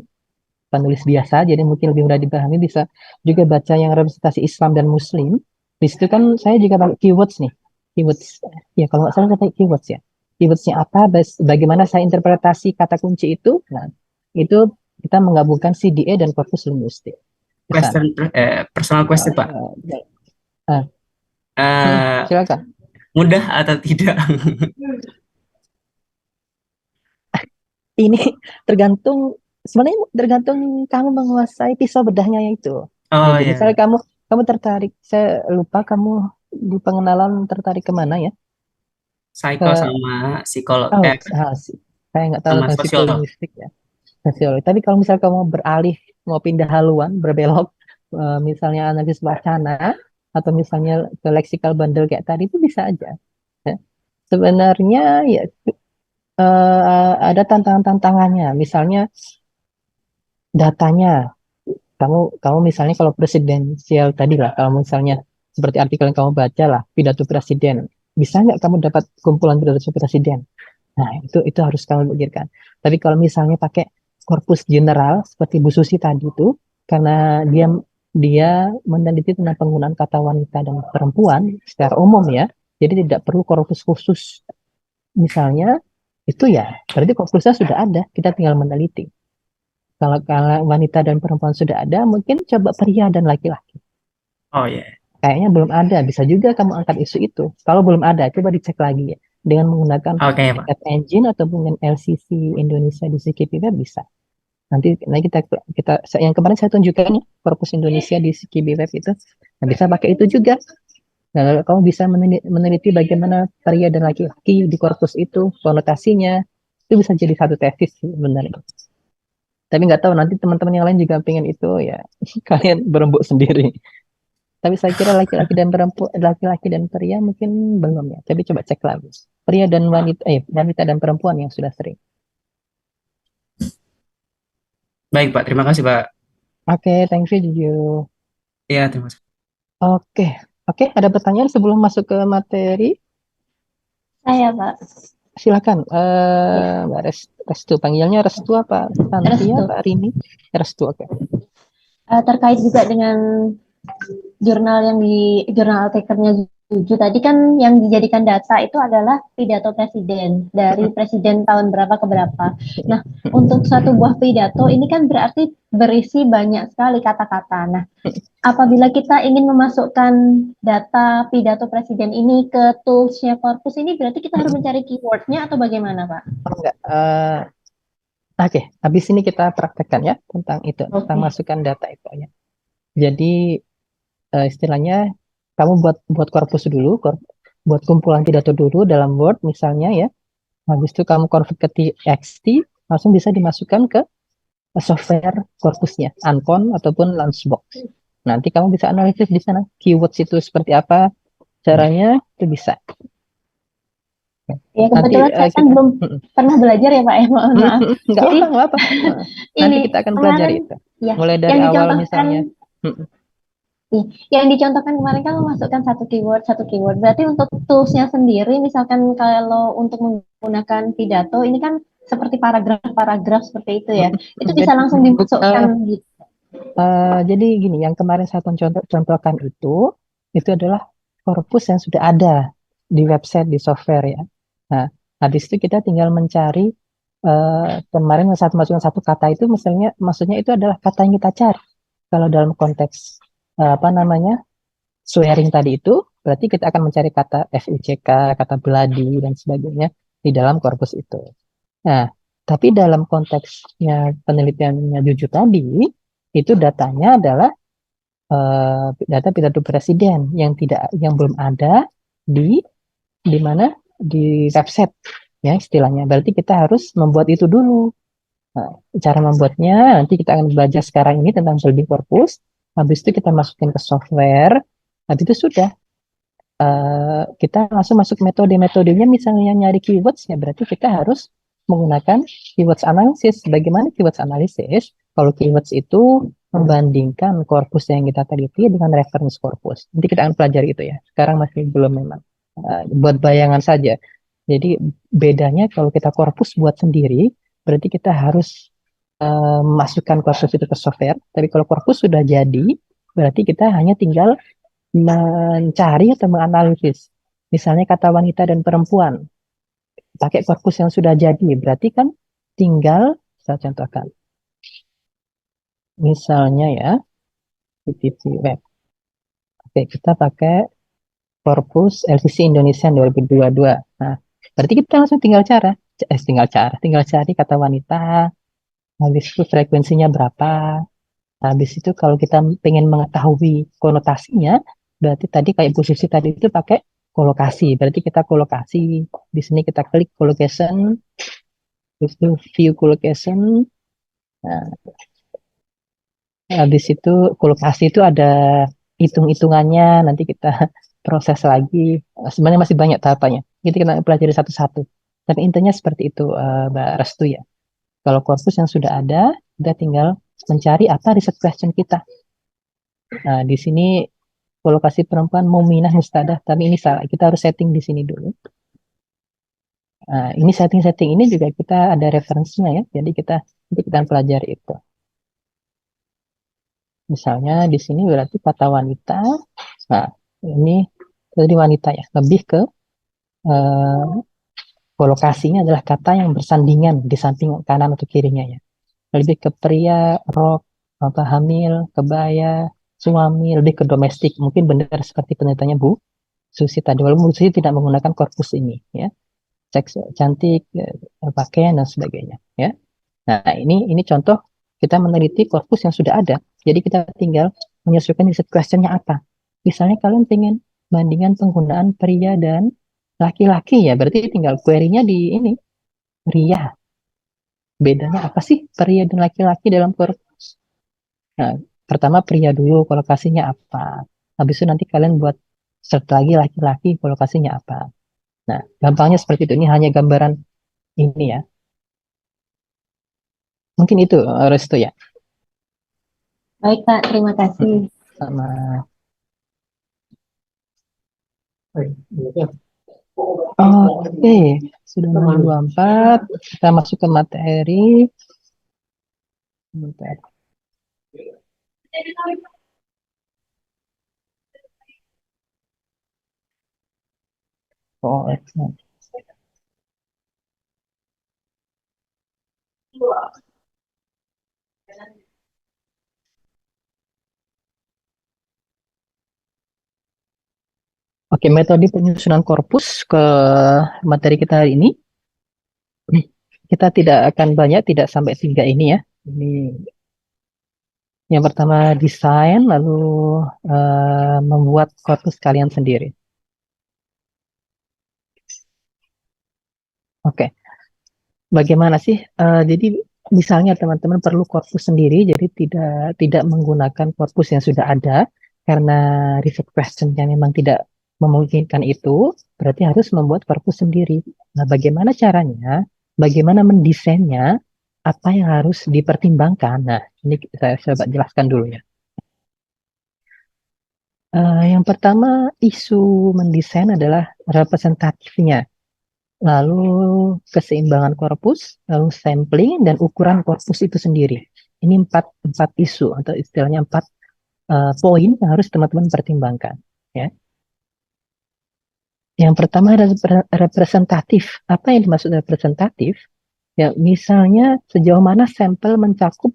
penulis biasa, jadi mungkin lebih mudah dipahami, bisa juga baca yang representasi Islam dan Muslim. Di situ kan saya juga pakai keywords nih. Keywords, ya kalau nggak salah pakai keywords ya. Keywordsnya apa, bagaimana saya interpretasi kata kunci itu. Nah, itu kita menggabungkan CDA dan korpus linguistik. Personal question, Pak. Silakan. Mudah atau tidak? Ini tergantung sebenarnya tergantung kamu menguasai pisau bedahnya itu. Oh Jadi ya, misalnya kamu tertarik, saya lupa kamu di pengenalan tertarik kemana ya? psycho Ke sama psikolog, oh, saya nggak tahu sama tentang sosiolog. psikolinguistik ya, sosiologi. Tapi kalau misalnya kamu beralih mau pindah haluan, berbelok, misalnya analisis wacana atau misalnya ke leksikal bundle kayak tadi itu bisa aja. Ya. Sebenarnya ya ada tantangan-tantangannya. Misalnya datanya, kamu kamu misalnya kalau presidensial tadi lah, kalau misalnya seperti artikel yang kamu baca lah, pidato presiden, bisa nggak kamu dapat kumpulan pidato presiden? Nah, itu harus kamu pikirkan. Tapi kalau misalnya pakai korpus general seperti Bu Susi tadi itu, karena dia dia meneliti tentang penggunaan kata wanita dan perempuan secara umum ya, jadi tidak perlu korpus khusus. Misalnya itu ya, berarti korpusnya sudah ada, kita tinggal meneliti. Kalau wanita dan perempuan sudah ada, mungkin coba pria dan laki-laki. Oh ya, Kayaknya belum ada, bisa juga kamu angkat isu itu. Kalau belum ada, coba dicek lagi ya. Dengan menggunakan oke Pak. App Engine atau dengan LCC Indonesia di Sikipiweb bisa. Nanti kita yang kemarin saya tunjukkan ya, Korpus Indonesia di Sikipiweb itu, nah, bisa pakai itu juga. Nah, kalau kamu bisa meneliti bagaimana pria dan laki-laki di korpus itu, konotasinya, itu bisa jadi satu tesis sih sebenarnya. Tapi nggak tahu nanti teman-teman yang lain juga pengen itu ya kalian berembuk sendiri. Tapi saya kira laki-laki dan perempuan, laki-laki dan pria mungkin belum ya. Tapi coba cek lagi. Pria dan wanita, wanita dan perempuan yang sudah sering. Baik Pak, terima kasih Pak. Oke, thank you, Juju. Ya, terima kasih. Oke, oke. Ada pertanyaan sebelum masuk ke materi? Saya, Pak. Silakan, Ya, Mbak Restu. Panggilnya Restu apa? Santia, Restu. Mbak Rini? Restu, oke. Terkait juga dengan jurnal takernya Juju tadi kan yang dijadikan data itu adalah pidato presiden dari presiden tahun berapa ke berapa. Nah, untuk satu buah pidato ini kan berarti berisi banyak sekali kata-kata. Nah, apabila kita ingin memasukkan data pidato presiden ini ke toolsnya Corpus ini berarti kita harus mencari keywordnya atau bagaimana, Pak? Oh, enggak. Oke, habis ini kita praktekkan ya tentang itu, tentang Oke. masukkan data itu ya. Jadi istilahnya kamu buat korpus dulu, buat kumpulan pidato dulu dalam Word misalnya ya. Habis itu kamu convert ke TXT, langsung bisa dimasukkan ke software korpusnya, Ancon ataupun Lunchbox. Nanti kamu bisa analisis di sana, keywords itu seperti apa, caranya itu bisa. Ya, Nanti kebetulan saya kan kita belum pernah belajar ya, Pak, ya, mohon maaf. nggak Jadi, apa, nggak apa. Nanti ini kita akan kemarin, pelajari itu. ya, Mulai dari yang awal dicontohkan, misalnya. yang dicontohkan kemarin kan memasukkan satu keyword. Berarti untuk toolsnya sendiri, misalkan kalau untuk menggunakan pidato, ini kan seperti paragraf-paragraf seperti itu ya. Itu bisa Jadi, langsung dimasukkan gitu. jadi gini, yang kemarin saya contohkan itu adalah korpus yang sudah ada di website, di software ya. Nah, habis itu kita tinggal mencari kemarin masukkan satu kata itu, misalnya, maksudnya itu adalah kata yang kita cari. Kalau dalam konteks apa namanya swearing tadi itu, berarti kita akan mencari kata FUCK, kata bloody dan sebagainya di dalam korpus itu. Nah, tapi dalam konteksnya penelitiannya Juju tadi, itu datanya adalah data pidato presiden yang belum ada di di mana di website ya istilahnya. Berarti kita harus membuat itu dulu. Nah, cara membuatnya nanti kita akan belajar sekarang ini tentang building corpus. Habis itu kita masukin ke software. Habis itu sudah kita langsung masuk metode-metodenya, misalnya nyari keywords ya berarti kita harus menggunakan keywords analysis. Bagaimana keywords analysis? Kalau keywords itu membandingkan korpus yang kita teliti dengan reference korpus. Nanti kita akan pelajari itu ya. Sekarang masih belum memang. Buat bayangan saja. Jadi bedanya kalau kita korpus buat sendiri, berarti kita harus masukkan korpus itu ke software. Tapi kalau korpus sudah jadi, berarti kita hanya tinggal mencari atau menganalisis. Misalnya kata wanita dan perempuan, pakai korpus yang sudah jadi, berarti kan tinggal, saya contohkan. Misalnya ya, PPT Web. Oke, kita pakai korpus LCC Indonesia 2022. Nah, berarti kita langsung tinggal cari kata wanita, habis itu frekuensinya berapa. Habis itu kalau kita pengen mengetahui konotasinya, berarti tadi kayak Bu Susi tadi itu pakai kolokasi. Berarti kita kolokasi. Di sini kita klik collocation, terus itu view collocation. Nah, habis itu kolokasi itu ada hitung-hitungannya, nanti kita proses lagi. Sebenarnya masih banyak tahapannya. Jadi kita pelajari satu-satu. Tapi intinya seperti itu, Mbak Restu ya. Kalau korpus yang sudah ada, kita tinggal mencari apa riset question kita. Nah, di sini kolokasi perempuan Muminah Mustadah, tapi ini salah. Kita harus setting di sini dulu. Nah, ini setting-setting ini juga kita ada referensinya ya. Jadi kita pelajari itu. Misalnya di sini berarti kata wanita. Nah, ini tadi wanita ya. Lebih ke eh, kolokasinya adalah kata yang bersandingan di samping kanan atau kirinya ya. Lebih ke pria, rok, apa hamil, kebaya, suami, lebih ke domestik. Mungkin benar seperti penelitiannya Bu Susi tadi. Walaupun Bu Susi tidak menggunakan korpus ini ya. Seks cantik, pakaian dan sebagainya ya. Nah, ini contoh kita meneliti korpus yang sudah ada. Jadi kita tinggal menyesuaikan riset questionnya apa. Misalnya kalian pengen bandingan penggunaan pria dan laki-laki ya, berarti tinggal query-nya di ini, pria. Bedanya apa sih pria dan laki-laki dalam korpus? Nah, pertama pria dulu, kolokasinya apa. Habis itu nanti kalian buat search lagi laki-laki, kolokasinya apa. Nah, gampangnya seperti itu. Ini hanya gambaran ini ya. Mungkin itu Resto ya. Baik Kak, terima kasih. Sama. Oke, sudah 6.24. Kita masuk ke materi. Oh, excellent. Oke, metode penyusunan korpus ke materi kita hari ini. Kita tidak akan banyak, tidak sampai 3 ini ya. Ini yang pertama desain, lalu membuat korpus kalian sendiri. Oke, bagaimana sih? Jadi misalnya teman-teman perlu korpus sendiri, jadi tidak menggunakan korpus yang sudah ada karena research question yang memang tidak memungkinkan itu, berarti harus membuat korpus sendiri. Nah, bagaimana caranya? Bagaimana mendesainnya? Apa yang harus dipertimbangkan? Nah, ini saya coba jelaskan dulu ya. Yang pertama, isu mendesain adalah representatifnya, lalu keseimbangan korpus, lalu sampling, dan ukuran korpus itu sendiri. Ini empat isu, atau istilahnya 4 poin yang harus teman-teman pertimbangkan. Ya. Yang pertama adalah representatif. Apa yang dimaksud representatif? Ya, misalnya sejauh mana sampel mencakup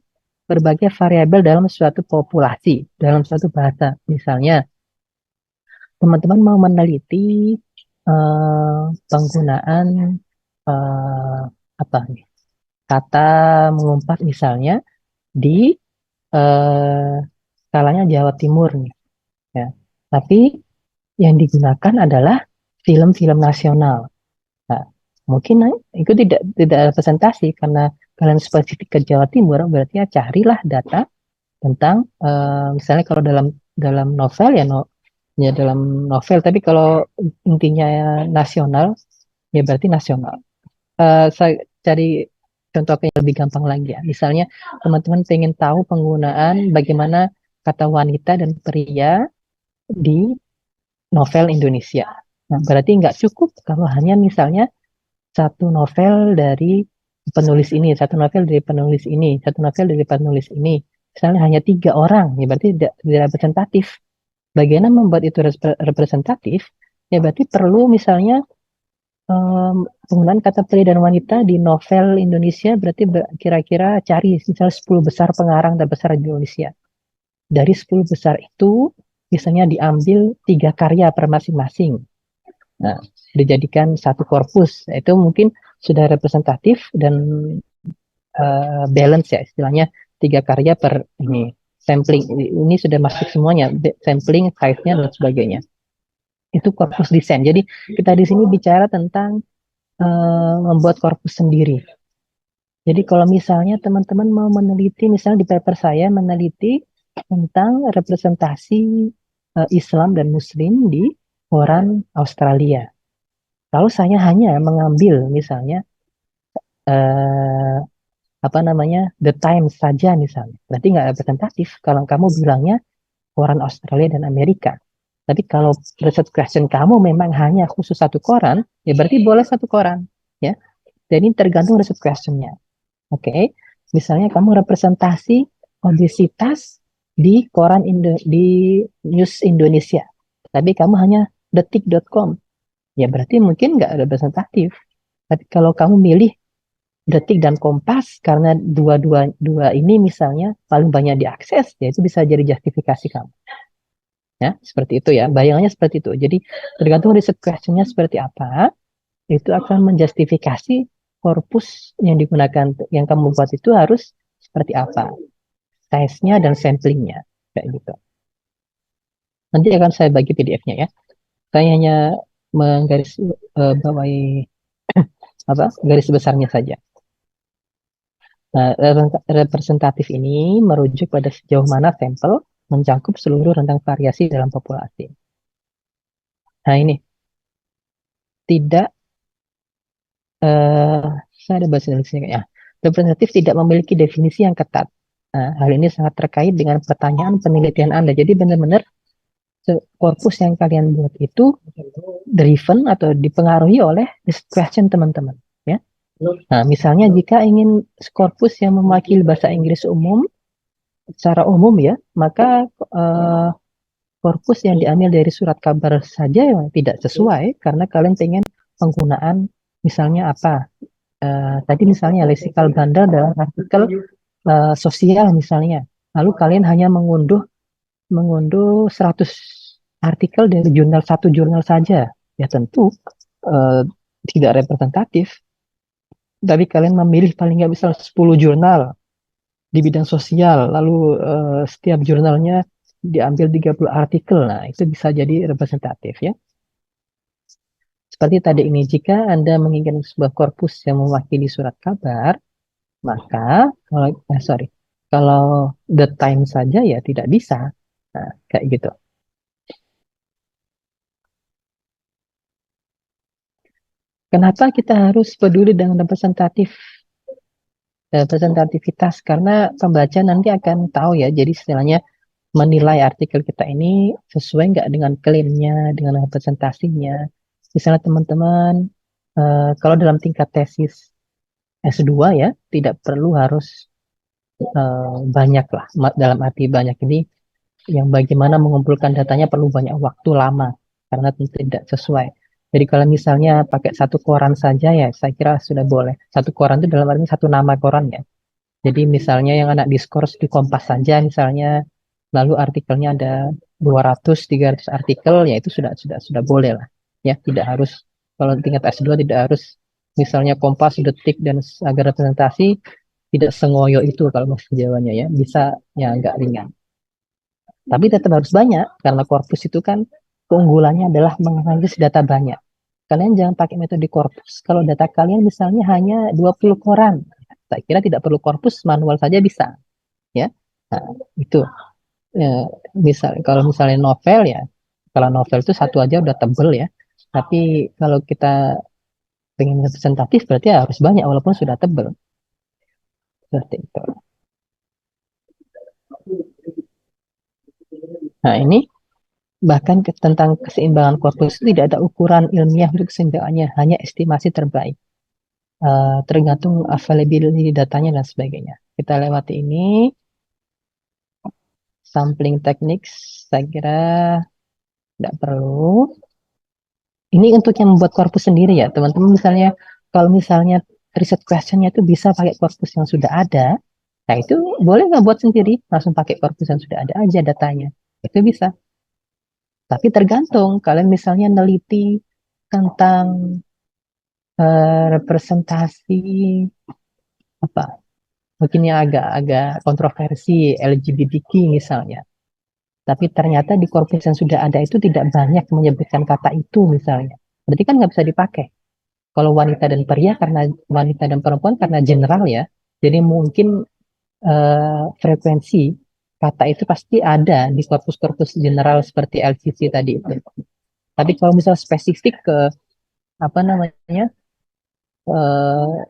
berbagai variabel dalam suatu populasi, dalam suatu bahasa. Misalnya, teman-teman mau meneliti penggunaan apa nih, kata mengumpat misalnya di skalanya Jawa Timur nih, ya. Tapi yang digunakan adalah film-film nasional. Nah, mungkin itu tidak representasi karena kalian spesifik ke Jawa Timur, berarti ya carilah data tentang misalnya kalau dalam novel ya ya dalam novel, tapi kalau intinya nasional ya berarti nasional. Saya cari contoh yang lebih gampang lagi ya. Misalnya teman-teman pengen tahu penggunaan bagaimana kata wanita dan pria di novel Indonesia. Nah, berarti nggak cukup kalau hanya misalnya satu novel dari penulis ini, satu novel dari penulis ini, satu novel dari penulis ini. Misalnya hanya 3 orang, ya berarti tidak representatif. Bagaimana membuat itu representatif? Ya berarti perlu misalnya penggunaan kata pria dan wanita di novel Indonesia, berarti kira-kira cari misalnya 10 besar pengarang terbesar di Indonesia. Dari 10 besar itu biasanya diambil 3 karya per masing-masing. Nah, dijadikan satu korpus. Itu mungkin sudah representatif dan balance ya, istilahnya 3 karya per ini sampling. Ini sudah masuk semuanya, sampling, size-nya dan sebagainya. Itu korpus desain. Jadi kita di sini bicara tentang membuat korpus sendiri. Jadi kalau misalnya teman-teman mau meneliti, misalnya di paper saya meneliti tentang representasi Islam dan Muslim di koran Australia. Lalu saya hanya mengambil misalnya eh, apa namanya The Times saja misalnya, berarti nggak representatif kalau kamu bilangnya koran Australia dan Amerika. Tapi kalau research question kamu memang hanya khusus satu koran, ya berarti boleh satu koran, ya. Jadi tergantung research questionnya. Oke, misalnya kamu representasi obesitas di koran di News Indonesia, tapi kamu hanya detik.com, ya berarti mungkin nggak representatif. Tapi kalau kamu milih Detik dan Kompas karena dua ini misalnya paling banyak diakses, ya itu bisa jadi justifikasi kamu. Ya, seperti itu ya. Bayangannya seperti itu. Jadi tergantung riset questionnya seperti apa, itu akan menjustifikasi korpus yang digunakan, yang kamu buat itu harus seperti apa, size-nya dan samplingnya, kayak gitu. Nanti akan saya bagi PDF-nya ya. Saya hanya menggaris bawahi apa garis besarnya saja. Nah, representatif ini merujuk pada sejauh mana sampel mencakup seluruh rentang variasi dalam populasi. Nah, ini tidak, eh, saya ada bahasa Indonesia ya. Representatif tidak memiliki definisi yang ketat. Nah, hal ini sangat terkait dengan pertanyaan penelitian Anda. Jadi benar-benar korpus yang kalian buat itu driven atau dipengaruhi oleh this question teman-teman. Ya. Nah, misalnya jika ingin korpus yang mewakili bahasa Inggris umum, secara umum ya, maka korpus yang diambil dari surat kabar saja yang tidak sesuai karena kalian pengen penggunaan misalnya apa? Tadi misalnya leksikal bandar dalam artikel sosial misalnya. Lalu kalian hanya mengunduh 100 artikel dari satu jurnal saja. Ya tentu uh, tidak representatif. Tapi kalian memilih paling nggak bisa 10 jurnal di bidang sosial, lalu setiap jurnalnya diambil 30 artikel, nah itu bisa jadi representatif ya. Seperti tadi ini, jika Anda menginginkan sebuah korpus yang mewakili surat kabar, maka kalau The Times saja ya tidak bisa, nah, kayak gitu. Kenapa kita harus peduli dengan representativitas? Karena pembaca nanti akan tahu ya, jadi istilahnya menilai artikel kita ini sesuai nggak dengan klaimnya, dengan representasinya. Misalnya teman-teman, kalau dalam tingkat tesis S2 ya, tidak perlu harus banyak lah. Dalam arti banyak ini, yang bagaimana mengumpulkan datanya perlu banyak waktu lama, karena tidak sesuai. Jadi kalau misalnya pakai satu koran saja ya, saya kira sudah boleh. Satu koran itu dalam arti satu nama koran ya. Jadi misalnya yang anak diskurs di Kompas saja misalnya, lalu artikelnya ada 200-300 artikel, ya itu sudah boleh lah. Ya, tidak harus kalau tingkat S2 tidak harus misalnya Kompas, Detik dan agar representasi tidak sengoyo itu kalau bahasa Jawanya ya, bisa ya agak ringan. Tapi tetap harus banyak karena korpus itu kan keunggulannya adalah menganalisis data banyak. Kalian jangan pakai metode korpus kalau data kalian misalnya hanya 20 koran. Saya kira tidak perlu korpus, manual saja bisa. Ya, nah, itu. Kalau misalnya novel ya, kalau novel itu satu aja udah tebel ya. Tapi kalau kita pengen representatif berarti harus banyak walaupun sudah tebel. Seperti itu. Nah ini bahkan tentang keseimbangan korpus itu tidak ada ukuran ilmiah untuk keseimbangannya, hanya estimasi terbaik. Tergantung availability datanya dan sebagainya. Kita lewati ini. Sampling techniques, saya kira tidak perlu. Ini untuk yang membuat korpus sendiri ya, teman-teman. Misalnya, kalau misalnya riset questionnya itu bisa pakai korpus yang sudah ada, nah itu boleh nggak buat sendiri, langsung pakai korpus yang sudah ada aja datanya. Itu bisa. Tapi tergantung, kalian misalnya neliti tentang representasi apa mungkin yang agak kontroversi LGBTQ misalnya. Tapi ternyata di korpus yang sudah ada itu tidak banyak menyebutkan kata itu misalnya. Berarti kan nggak bisa dipakai. Kalau wanita dan pria karena wanita dan perempuan karena general ya. Jadi mungkin frekuensi kata itu pasti ada di korpus-korpus general seperti LCC tadi itu. Tapi kalau misal spesifik ke apa namanya,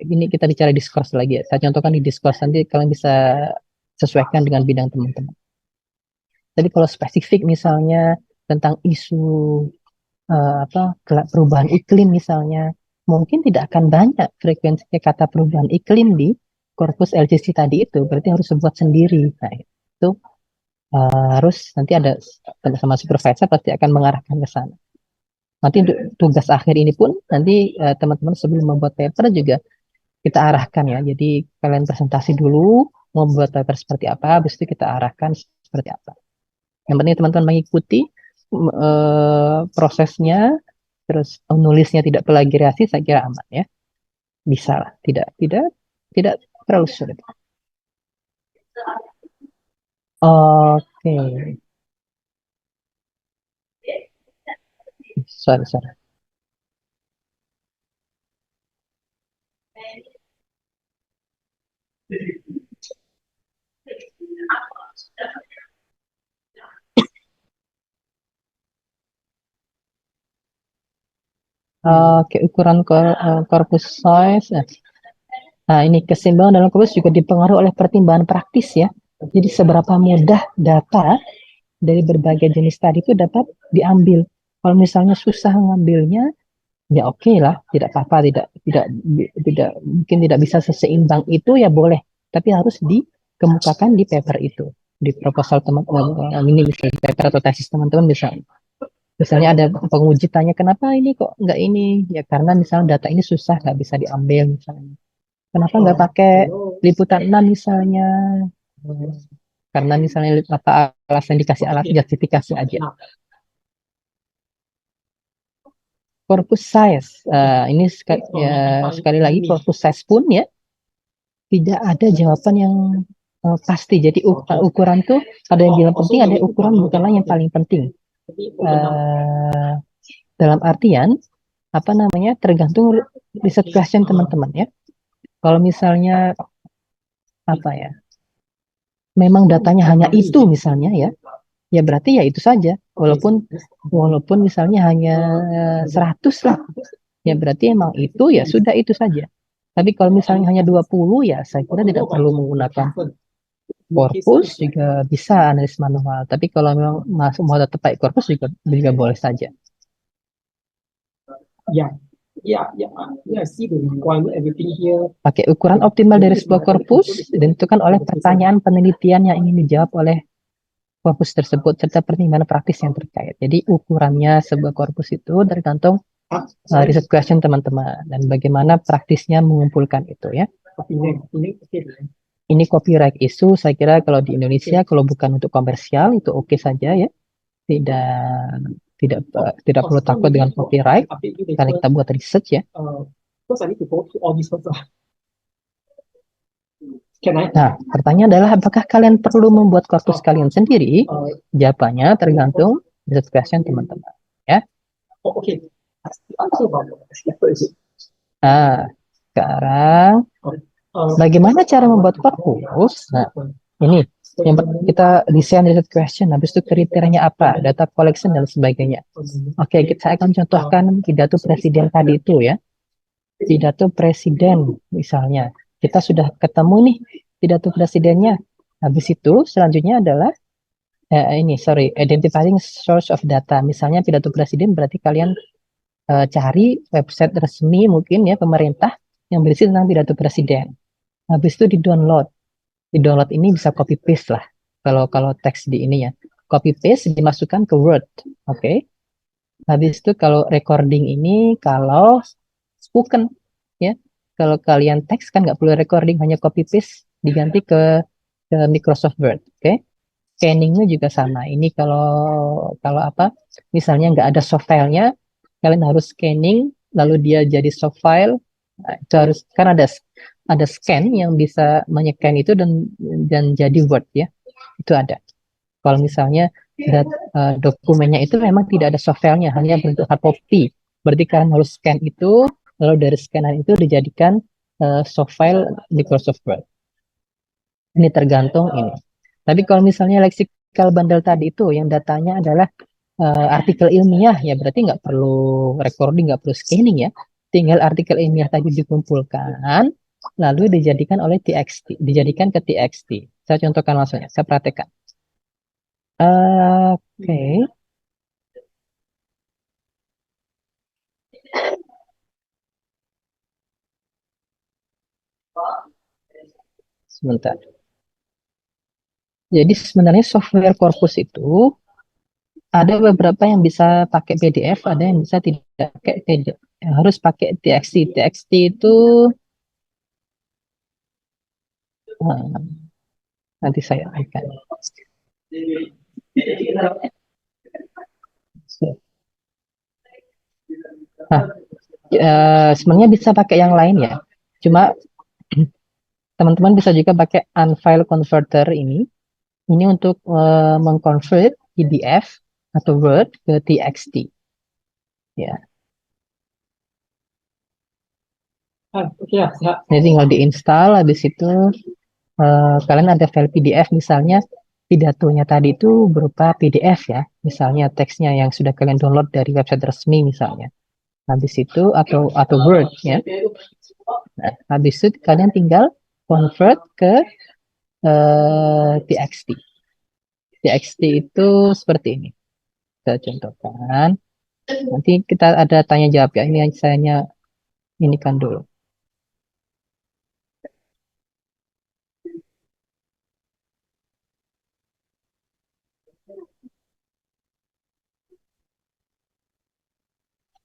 ini kita bicara discourse lagi ya. Saya contohkan di discourse, nanti kalian bisa sesuaikan dengan bidang teman-teman. Tapi kalau spesifik misalnya tentang isu perubahan iklim misalnya, mungkin tidak akan banyak frekuensi kata perubahan iklim di korpus LCC tadi itu. Berarti harus buat sendiri. Nah, itu harus nanti ada sama supervisor pasti akan mengarahkan ke sana. Nanti untuk tugas akhir ini pun nanti teman-teman sebelum membuat paper juga kita arahkan ya. Jadi kalian presentasi dulu mau membuat paper seperti apa, habis itu kita arahkan seperti apa. Yang penting teman-teman mengikuti prosesnya, terus nulisnya tidak plagiasi, saya kira aman ya. Bisa lah, tidak terlalu sulit. Oke. Sorry. Oke, ukuran corpus size. Nah, ini keseimbangan dalam korpus juga dipengaruhi oleh pertimbangan praktis ya. Jadi seberapa mudah data dari berbagai jenis tadi itu dapat diambil. Kalau misalnya susah ngambilnya, ya oke lah, tidak apa-apa, tidak mungkin tidak bisa seseimbang itu ya boleh, tapi harus dikemukakan di paper itu, di proposal teman-teman ini bisa di paper atau tesis teman-teman misalnya ada penguji tanya kenapa ini kok nggak ini, ya karena misalnya data ini susah nggak bisa diambil misalnya. Kenapa nggak pakai liputan 6 misalnya? Karena misalnya apa alasan dikasih alat justifikasi aja. Corpus size, ini sekali lagi corpus size pun ya tidak ada jawaban yang pasti. Jadi ukuran tuh ada yang bilang penting, ada ukuran bukanlah yang paling penting. Dalam artian apa namanya tergantung riset question teman-teman ya. Kalau misalnya apa ya, memang datanya hanya itu misalnya ya berarti ya itu saja. Walaupun misalnya hanya 100 lah, ya berarti emang itu ya sudah itu saja. Tapi kalau misalnya hanya 20 ya saya kira tidak perlu menggunakan korpus, juga bisa analis manual. Tapi kalau memang mau tetap pakai korpus juga boleh saja. Pakai ukuran optimal dari sebuah korpus ditentukan oleh pertanyaan penelitian yang ingin dijawab oleh korpus tersebut serta pertimbangan praktis yang terkait. Jadi ukurannya sebuah korpus itu tergantung riset question teman-teman dan bagaimana praktisnya mengumpulkan itu ya. Ini copyright isu, saya kira kalau di Indonesia kalau bukan untuk komersial itu oke saja ya. Tidak perlu takut dengan copyright karena kita buat research ya. Nah, pertanyaan adalah apakah kalian perlu membuat korpus kalian sendiri? Jawabannya tergantung riset question teman-teman ya. Nah, sekarang bagaimana cara membuat korpus? Nah, ini yang kita desain riset question, habis itu kriterianya apa, data collection dan sebagainya. Oke, saya akan contohkan pidato presiden tadi itu ya. Pidato presiden misalnya, kita sudah ketemu nih pidato presidennya. Habis itu selanjutnya adalah identifying source of data. Misalnya pidato presiden berarti kalian cari website resmi mungkin ya pemerintah yang berisi tentang pidato presiden. Habis itu di-download. Di-download ini bisa copy paste lah. Kalau teks di ini ya. Copy paste dimasukkan ke Word. Oke. Habis itu kalau recording ini kalau spoken ya. Kalau kalian teks kan nggak perlu recording, hanya copy paste diganti ke Microsoft Word. Oke. Scanningnya juga sama. Ini kalau apa? Misalnya nggak ada soft filenya, kalian harus scanning lalu dia jadi soft file. Nah, itu harus kan ada ada scan yang bisa menyekan itu dan jadi Word ya, itu ada. Kalau misalnya dokumennya itu memang tidak ada softwarenya, hanya bentuk hard copy. Berarti kalian harus scan itu, lalu dari scanan itu dijadikan soft file Microsoft Word. Ini tergantung ini. Tapi kalau misalnya leksikal bundle tadi itu yang datanya adalah artikel ilmiah, ya berarti nggak perlu recording, nggak perlu scanning ya. Tinggal artikel ilmiah tadi dikumpulkan, lalu dijadikan oleh TXT, dijadikan ke TXT. Saya contohkan langsung ya, saya praktekkan. Oke. Sebentar. Jadi sebenarnya software Corpus itu ada beberapa yang bisa pakai PDF, ada yang bisa tidak pakai PDF. Harus pakai TXT. TXT itu nanti saya akan. Nah, sebenarnya bisa pakai yang lain ya. Cuma teman-teman bisa juga pakai unfile converter ini. Ini untuk mengconvert PDF atau Word ke TXT. Ya. Jadi tinggal diinstal, habis itu kalian ada file PDF misalnya pidatonya tadi itu berupa PDF ya, misalnya teksnya yang sudah kalian download dari website resmi misalnya. Habis itu atau Word ya. Nah, habis itu kalian tinggal convert ke TXT. TXT itu seperti ini. Saya contohkan. Nanti kita ada tanya jawab ya. Ini saya inikan dulu.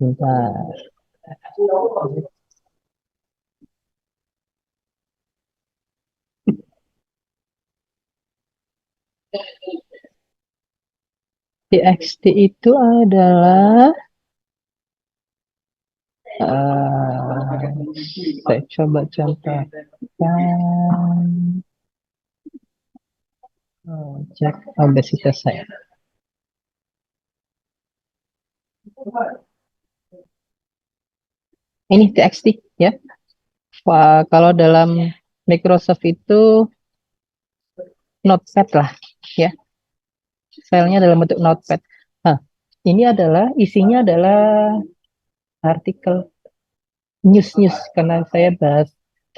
Sebentar. TXT itu adalah saya coba contohkan. Cek obesitas saya. Ini TXT ya. Kalau dalam Microsoft itu Notepad lah ya. Filenya dalam bentuk Notepad. Nah, ini adalah isinya adalah artikel news karena saya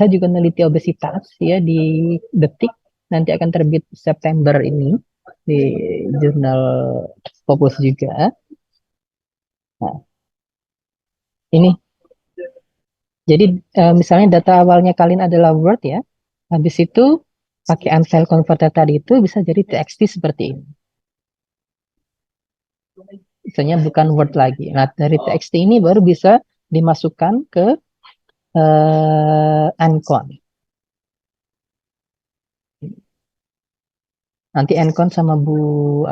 juga meneliti obesitas ya di Detik, nanti akan terbit September ini di jurnal Scopus juga. Nah, ini jadi misalnya data awalnya kalian adalah Word ya, habis itu pakai unfile converter tadi itu bisa jadi TXT seperti ini. Misalnya bukan Word lagi. Nah, dari TXT ini baru bisa dimasukkan ke Ancon. Nanti Ancon sama Bu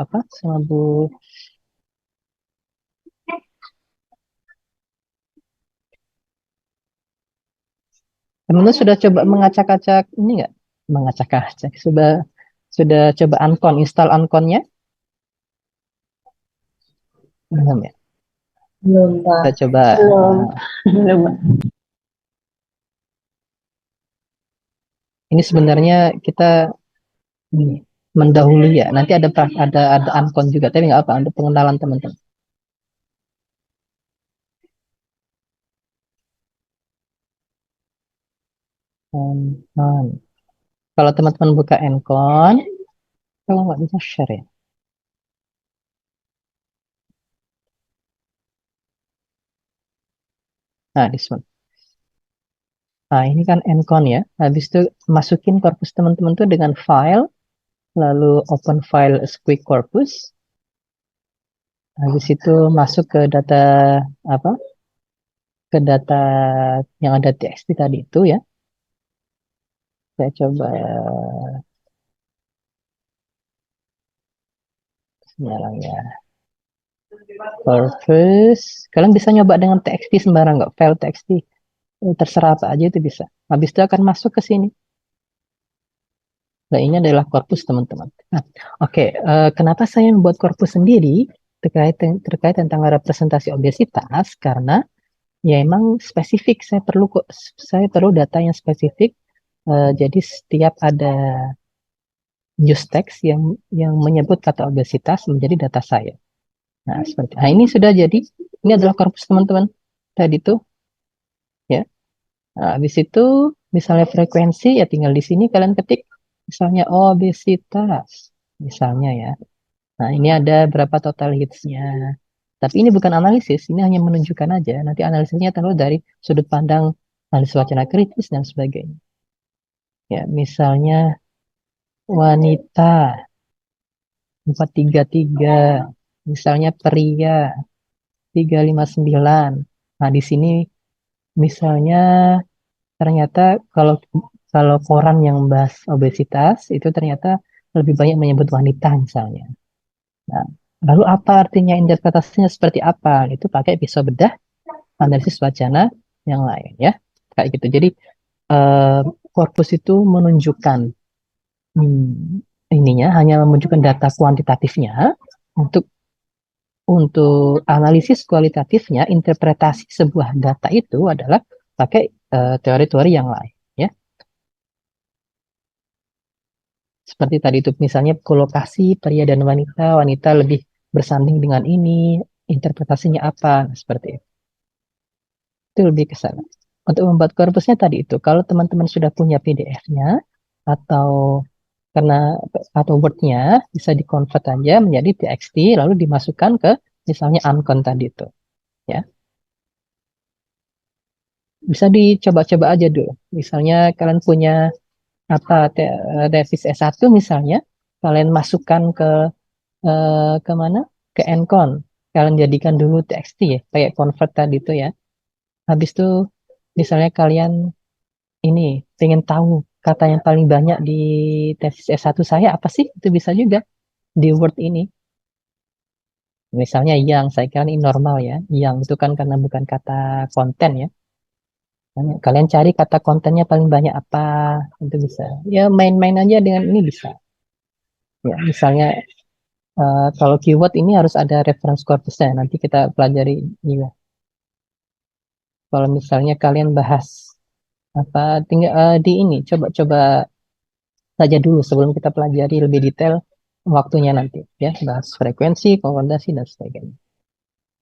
teman-teman sudah coba mengacak-acak ini nggak? Mengacak-acak. Sudah coba Ancon, install Anconnya? Belum ya? Belum, Pak. Kita coba. Belum. Ini sebenarnya kita mendahului ya. Nanti ada Ancon juga, tapi nggak apa, untuk pengenalan teman-teman. Kalau teman-teman buka Ancon, kalau nggak bisa share ya. Nah, this one. Nah, ini kan Ancon ya. Habis itu masukin corpus teman-teman tuh dengan file, lalu open file Squeak corpus. Habis itu masuk ke data apa? Ke data yang ada TXT tadi itu ya. Saya coba nyalanya. Corpus. Kalian bisa nyoba dengan TXT sembarang nggak? File TXT. Terserah apa aja itu bisa. Habis itu akan masuk ke sini. Nah, ini adalah korpus, teman-teman. Nah, oke, kenapa saya membuat korpus sendiri terkait tentang representasi obesitas? Karena ya emang spesifik, saya perlu data yang spesifik. Jadi setiap ada use text yang menyebut kata obesitas menjadi data saya. Nah, ini sudah jadi. Ini adalah korpus, teman-teman. Tadi itu ya. Nah, habis itu misalnya frekuensi ya tinggal di sini kalian ketik misalnya obesitas misalnya ya. Nah, ini ada berapa total hitsnya. Tapi ini bukan analisis, ini hanya menunjukkan aja. Nanti analisisnya terlalu dari sudut pandang analisis wacana kritis dan sebagainya. Ya, misalnya wanita 433, misalnya pria 359. Nah, di sini misalnya ternyata kalau kalau koran yang bahas obesitas itu ternyata lebih banyak menyebut wanita misalnya. Nah, lalu apa artinya, interpretasinya seperti apa? Itu pakai pisau bedah analisis wacana yang lain ya. Kayak gitu. Jadi eh, korpus itu menunjukkan ininya hanya menunjukkan data kuantitatifnya. Untuk analisis kualitatifnya, interpretasi sebuah data itu adalah pakai teori-teori yang lain ya. Seperti tadi itu misalnya kolokasi pria dan wanita, wanita lebih bersanding dengan ini, interpretasinya apa, nah, seperti itu. Itu lebih ke sana. Untuk membuat korpusnya tadi itu, kalau teman-teman sudah punya PDF-nya atau karena atau Word-nya bisa di-convert aja menjadi TXT lalu dimasukkan ke misalnya Uncon tadi itu, ya. Bisa dicoba-coba aja dulu. Misalnya kalian punya apa tesis S1 misalnya, kalian masukkan ke mana? Ke Encon. Kalian jadikan dulu TXT ya, kayak convert tadi itu ya. Habis itu misalnya kalian ini pengen tahu kata yang paling banyak di tesis S1 saya apa sih? Itu bisa juga di Word ini. Misalnya yang, saya kira ini normal ya. Yang itu kan karena bukan kata konten ya. Kalian cari kata kontennya paling banyak apa, itu bisa. Ya main-main aja dengan ini bisa. Ya, misalnya kalau keyword ini harus ada reference corpusnya. Nanti kita pelajari juga. Kalau misalnya kalian bahas apa, tinggal di ini coba-coba saja dulu sebelum kita pelajari lebih detail waktunya nanti ya, bahas frekuensi, konfrontasi dan sebagainya.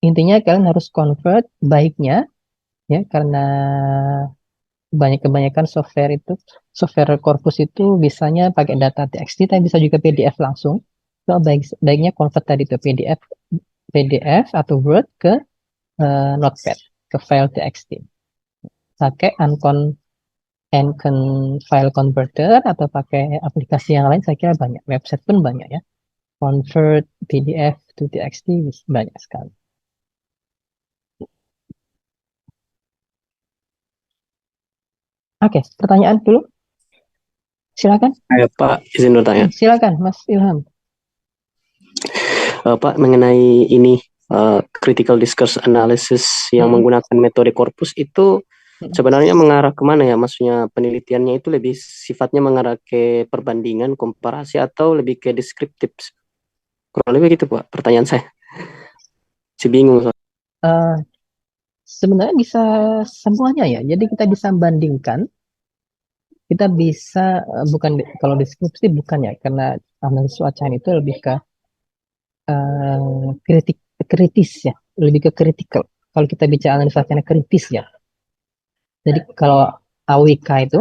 Intinya kalian harus convert baiknya ya, karena kebanyakan software corpus itu bisanya pakai data TXT tapi bisa juga PDF langsung. So, baiknya convert tadi itu PDF atau Word ke Notepad, ke file TXT. Pakai Uncon file converter atau pakai aplikasi yang lain, saya kira banyak. Website pun banyak ya. Convert PDF to TXT banyak sekali. Oke, pertanyaan dulu. Silakan. Ayo Pak, izin bertanya. Silakan, Mas Ilham. Pak, mengenai ini critical discourse analysis yang menggunakan metode korpus itu sebenarnya mengarah kemana ya? Maksudnya penelitiannya itu lebih sifatnya mengarah ke perbandingan, komparasi, atau lebih ke deskriptif? Kurang lebih gitu Pak, pertanyaan saya. Si bingung. Sebenarnya bisa semuanya ya. Jadi kita bisa bandingkan. Kita bisa bukan kalau deskripsi bukan ya, karena analisis wacana itu lebih ke kritis ya, lebih ke critical. Kalau kita bicara analisis wacana kritis ya. Jadi kalau AWK itu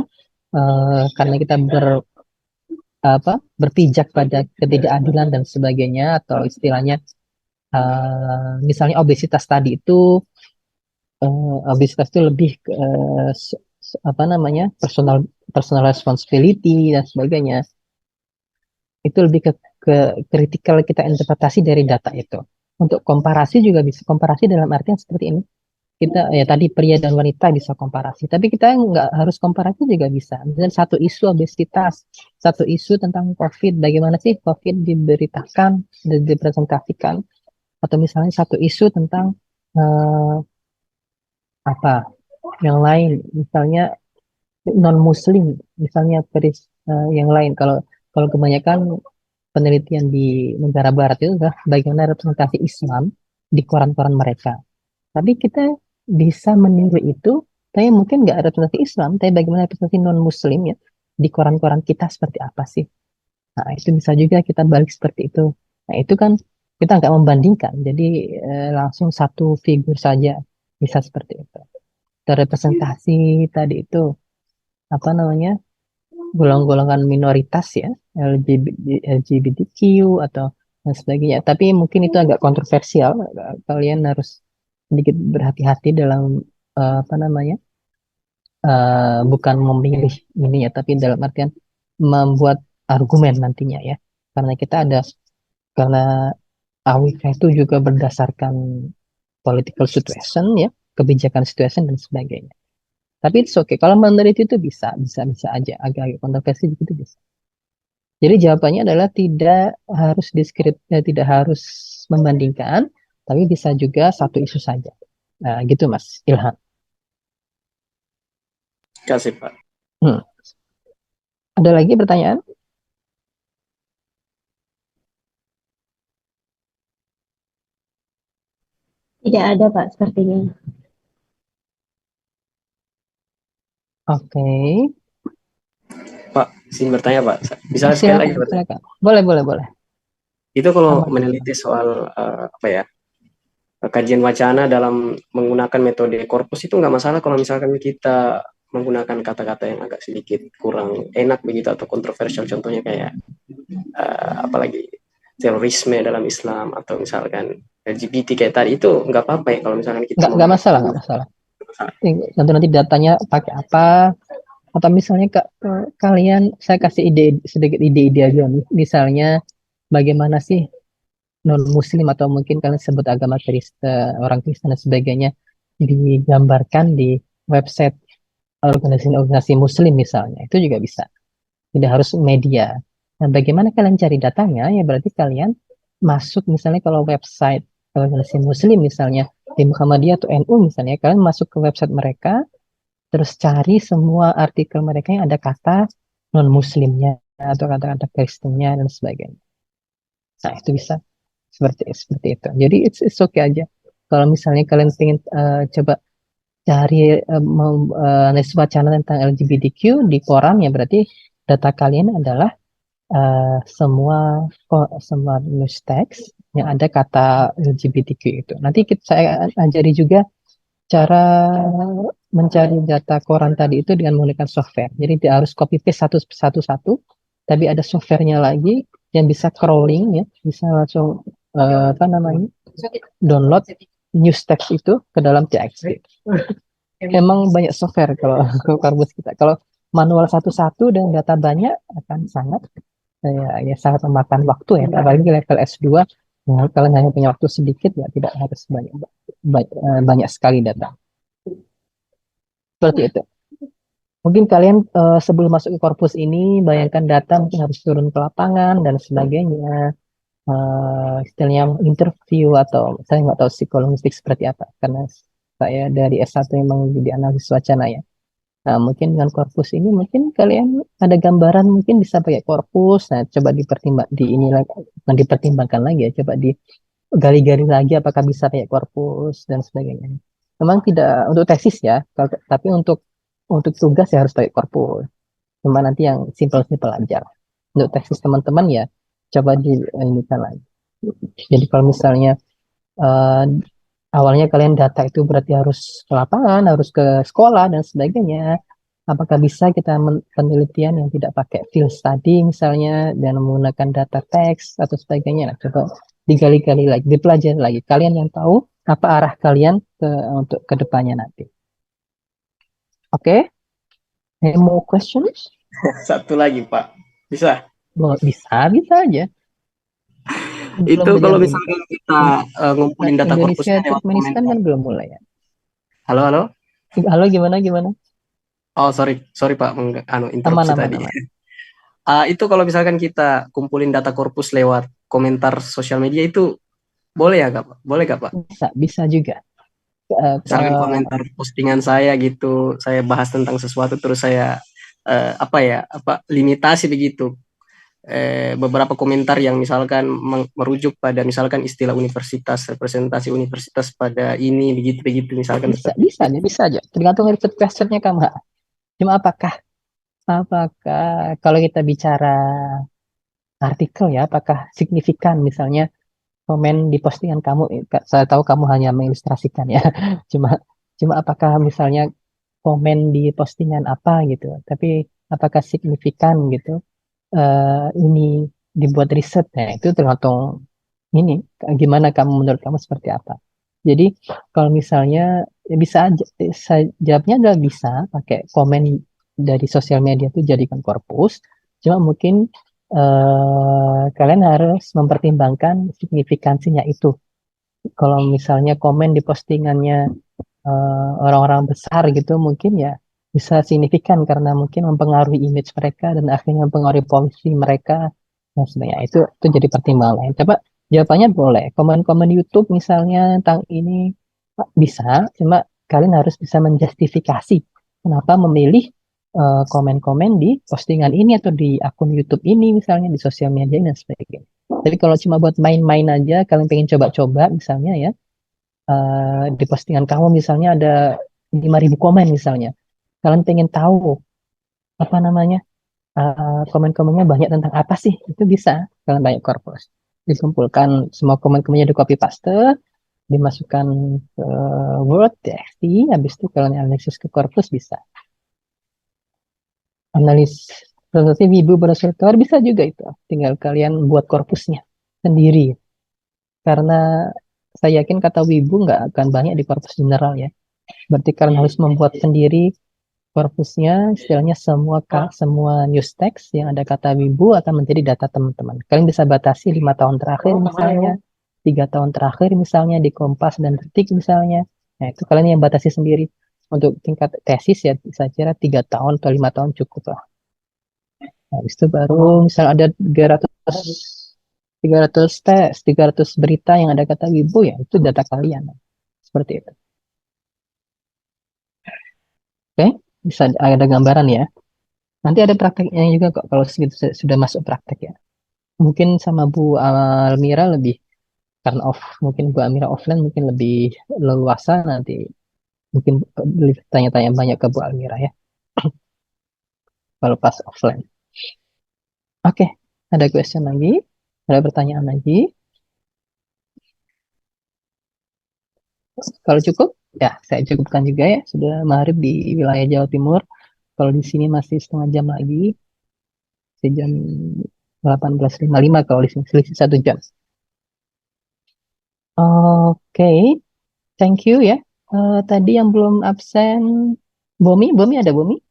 karena kita berpijak pada ketidakadilan dan sebagainya, atau istilahnya misalnya obesitas tadi itu obesitas itu lebih ke apa namanya, personal responsibility dan sebagainya. Itu lebih ke critical, kita interpretasi dari data itu. Untuk komparasi juga bisa, komparasi dalam artian seperti ini. Kita ya tadi pria dan wanita bisa komparasi, tapi kita nggak harus komparasi juga bisa. Misalnya satu isu obesitas, satu isu tentang COVID, bagaimana sih COVID diberitakan dan dipresentasikan, atau misalnya satu isu tentang apa yang lain, misalnya non Muslim, misalnya yang lain. Kalau kebanyakan penelitian di negara Barat itu adalah bagaimana representasi Islam di koran-koran mereka. Tapi kita bisa meniru itu, tapi mungkin nggak representasi Islam, tapi bagaimana representasi non Muslim ya di koran-koran kita seperti apa sih? Nah, itu bisa juga kita balik seperti itu. Nah, itu kan kita nggak membandingkan, jadi langsung satu figur saja bisa seperti itu. Terrepresentasi tadi itu apa namanya golongan-golongan minoritas ya, LGBTQ atau dan sebagainya. Tapi mungkin itu agak kontroversial. Kalian harus sedikit berhati-hati dalam apa namanya bukan memilih ini ya, tapi dalam artian membuat argumen nantinya ya. Karena kita ada karena AWK itu juga berdasarkan political situation ya, kebijakan situation dan sebagainya. Tapi it's okay. Kalau meneliti itu bisa aja. Agak-agak kontroversi gitu bisa. Jadi jawabannya adalah tidak harus membandingkan, tapi bisa juga satu isu saja. Nah, gitu Mas Ilham. Kasih Pak. Ada lagi pertanyaan? Tidak ada Pak sepertinya. Oke. Pak, izin bertanya Pak. Bisa sekali Silakan, lagi bertanya? silakan. Boleh. Itu kalau Aman. meneliti soal apa ya, kajian wacana dalam menggunakan metode korpus itu nggak masalah kalau misalkan kita menggunakan kata-kata yang agak sedikit kurang enak begitu atau kontroversial, contohnya kayak apalagi terorisme dalam Islam atau misalkan LGBT kayak tadi, itu nggak apa-apa ya kalau misalkan kita Nggak masalah. Nanti datanya pakai apa? Atau misalnya kalian, saya kasih sedikit ide aja nih. Misalnya bagaimana sih non Muslim atau mungkin kalian sebut agama Kristen, orang Kristen dan sebagainya digambarkan di website organisasi Muslim misalnya, itu juga bisa. Tidak harus media. Nah, bagaimana kalian cari datanya? Ya berarti kalian masuk misalnya kalau website organisasi Muslim misalnya di Muhammadiyah atau NU misalnya, kalian masuk ke website mereka, terus cari semua artikel mereka yang ada kata non Muslimnya atau kata-kata Kristennya dan sebagainya. Nah, itu bisa seperti itu. Jadi it's okay aja. Kalau misalnya kalian pengen coba cari wacana tentang LGBTQ di koran, ya berarti data kalian adalah semua news text yang ada kata LGBTQ itu. Nanti saya ajari juga cara mencari data koran tadi itu dengan menggunakan software. Jadi tidak harus copy paste satu, tapi ada softwarenya lagi yang bisa crawling ya, bisa langsung apa namanya download news text itu ke dalam TXT. Emang banyak software kalau Corpus kita. Kalau manual satu-satu dan data banyak akan sangat sangat memakan waktu ya. Apalagi level S2, kalian hanya punya waktu sedikit ya, tidak harus banyak sekali data. Seperti itu. Mungkin kalian sebelum masuk ke korpus ini, bayangkan data mungkin harus turun ke lapangan dan sebagainya. Istilahnya interview atau saya nggak tahu psikologistik seperti apa, karena saya dari S1 memang jadi analisis wacana ya. Nah, mungkin dengan korpus ini mungkin kalian ada gambaran, mungkin bisa pakai korpus. Nah, coba dipertimbangkan lagi ya, coba digali-gali lagi apakah bisa pakai korpus dan sebagainya. Memang tidak untuk tesis ya, tapi untuk tugas ya harus pakai korpus. Cuma nanti yang simple-simple aja. Untuk tesis teman-teman ya coba diinikan lagi. Jadi kalau misalnya awalnya kalian data itu berarti harus ke lapangan, harus ke sekolah dan sebagainya. Apakah bisa kita penelitian yang tidak pakai field study misalnya dan menggunakan data teks atau sebagainya? Nah, coba digali-gali lagi, dipelajari lagi. Kalian yang tahu apa arah kalian untuk kedepannya nanti. Oke? Any more questions? Satu lagi Pak, bisa? Bisa aja. Itu kalau misalnya kita ngumpulin data korpus Indonesia Turkmenistan kan belum mulai ya. Halo, gimana? oh sorry Pak, interupsi tadi. Itu kalau misalkan kita kumpulin data korpus lewat komentar sosial media itu boleh ya Kak? Boleh gak Pak? Bisa juga. Misalkan komentar postingan saya gitu, saya bahas tentang sesuatu terus saya limitasi begitu. Beberapa komentar yang misalkan merujuk pada misalkan istilah universitas, representasi universitas pada ini begitu misalkan. Bisa aja tergantung riset questionnya kamu. Cuma apakah kalau kita bicara artikel ya, apakah signifikan misalnya komen di postingan kamu? Saya tahu kamu hanya mengilustrasikan ya. cuma cuma apakah misalnya komen di postingan apa gitu, tapi apakah signifikan gitu, ini dibuat riset ya, itu tergantung ini gimana kamu, menurut kamu seperti apa. Jadi kalau misalnya bisa aja, jawabnya adalah bisa pakai komen dari sosial media itu jadikan korpus. Cuma mungkin kalian harus mempertimbangkan signifikansinya itu. Kalau misalnya komen di postingannya orang-orang besar gitu, mungkin ya bisa signifikan karena mungkin mempengaruhi image mereka dan akhirnya mempengaruhi polisi mereka. Nah, sebenarnya itu jadi pertimbangan lain. Coba jawabannya boleh. Komen-komen YouTube misalnya tentang ini bisa, cuma kalian harus bisa menjustifikasi kenapa memilih komen-komen di postingan ini atau di akun YouTube ini misalnya, di sosial media dan sebagainya. Tapi kalau cuma buat main-main aja, kalian pengen coba-coba misalnya ya, di postingan kamu misalnya ada 5.000 komen misalnya, kalian pengen tahu apa namanya, komen-komennya banyak tentang apa sih, itu bisa kalian banyak korpus, dikumpulkan semua komen-komennya, di copy paste, dimasukkan ke Word, TXT, habis itu kalian analisis ke korpus. Bisa analisis seperti Wibu Browser bisa juga, itu tinggal kalian buat korpusnya sendiri, karena saya yakin kata Wibu nggak akan banyak di korpus general ya. Berarti kalian harus membuat sendiri korpusnya, istilahnya semua news text yang ada kata Wibu akan menjadi data teman-teman. Kalian bisa batasi 5 tahun terakhir misalnya, 3 tahun terakhir misalnya di Kompas dan Detik misalnya. Nah, itu kalian yang batasi sendiri. Untuk tingkat tesis ya, saya kira 3 tahun atau 5 tahun cukup lah. Nah, itu baru misal ada 300 tes, 300 berita yang ada kata Wibu, ya itu data kalian. Seperti itu. Oke, bisa ada gambaran ya. Nanti ada prakteknya juga kok kalau sudah masuk praktek ya. Mungkin sama Bu Almira lebih, karena mungkin Bu Almira offline mungkin lebih leluasa, nanti mungkin tanya-tanya banyak ke Bu Almira ya kalau pas offline. Oke, ada question lagi? Ada pertanyaan lagi? Kalau cukup, ya saya cukupkan juga ya. Sudah maghrib di wilayah Jawa Timur. Kalau di sini masih setengah jam lagi, jam 18.55, kalau di sini selisih 1 jam. Oke, thank you ya. Tadi yang belum absen, Bomi ada Bomi?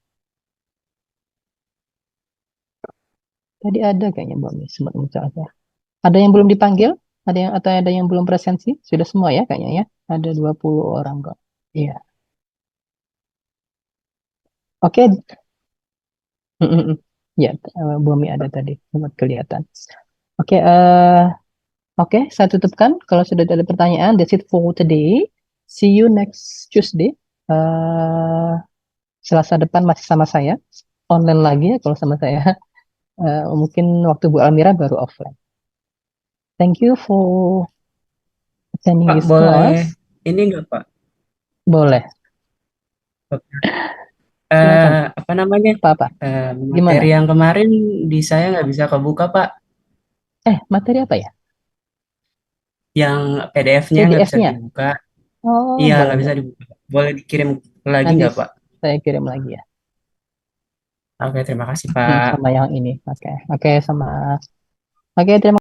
Tadi ada kayaknya Bomi, sempat muncul aja. Ada yang belum dipanggil? Ada yang belum presensi? Sudah semua ya kayaknya ya. Ada 20 orang kok. Iya. Oke. Ya, Bomi ada tadi, sempat kelihatan. Oke, oke, saya tutupkan. Kalau sudah ada pertanyaan, that's it for today. See you next Tuesday. Selasa depan masih sama saya. Online lagi ya kalau sama saya. Mungkin waktu Bu Almira baru offline. Thank you for attending Pak, this boleh class. ini nggak Pak? Boleh. Oke. Silakan. Apa namanya? Apa-apa? Gimana? Materi yang kemarin di saya nggak bisa kebuka Pak. Materi apa ya? Yang PDF-nya nggak bisa PDF-nya? dibuka. Oh, Iya, boleh, nggak bisa boleh. dibuka. Boleh dikirim lagi Nanti nggak Pak? saya kirim lagi ya. Oke, terima kasih Pak. Sama yang ini. Oke, sama. Oke, terima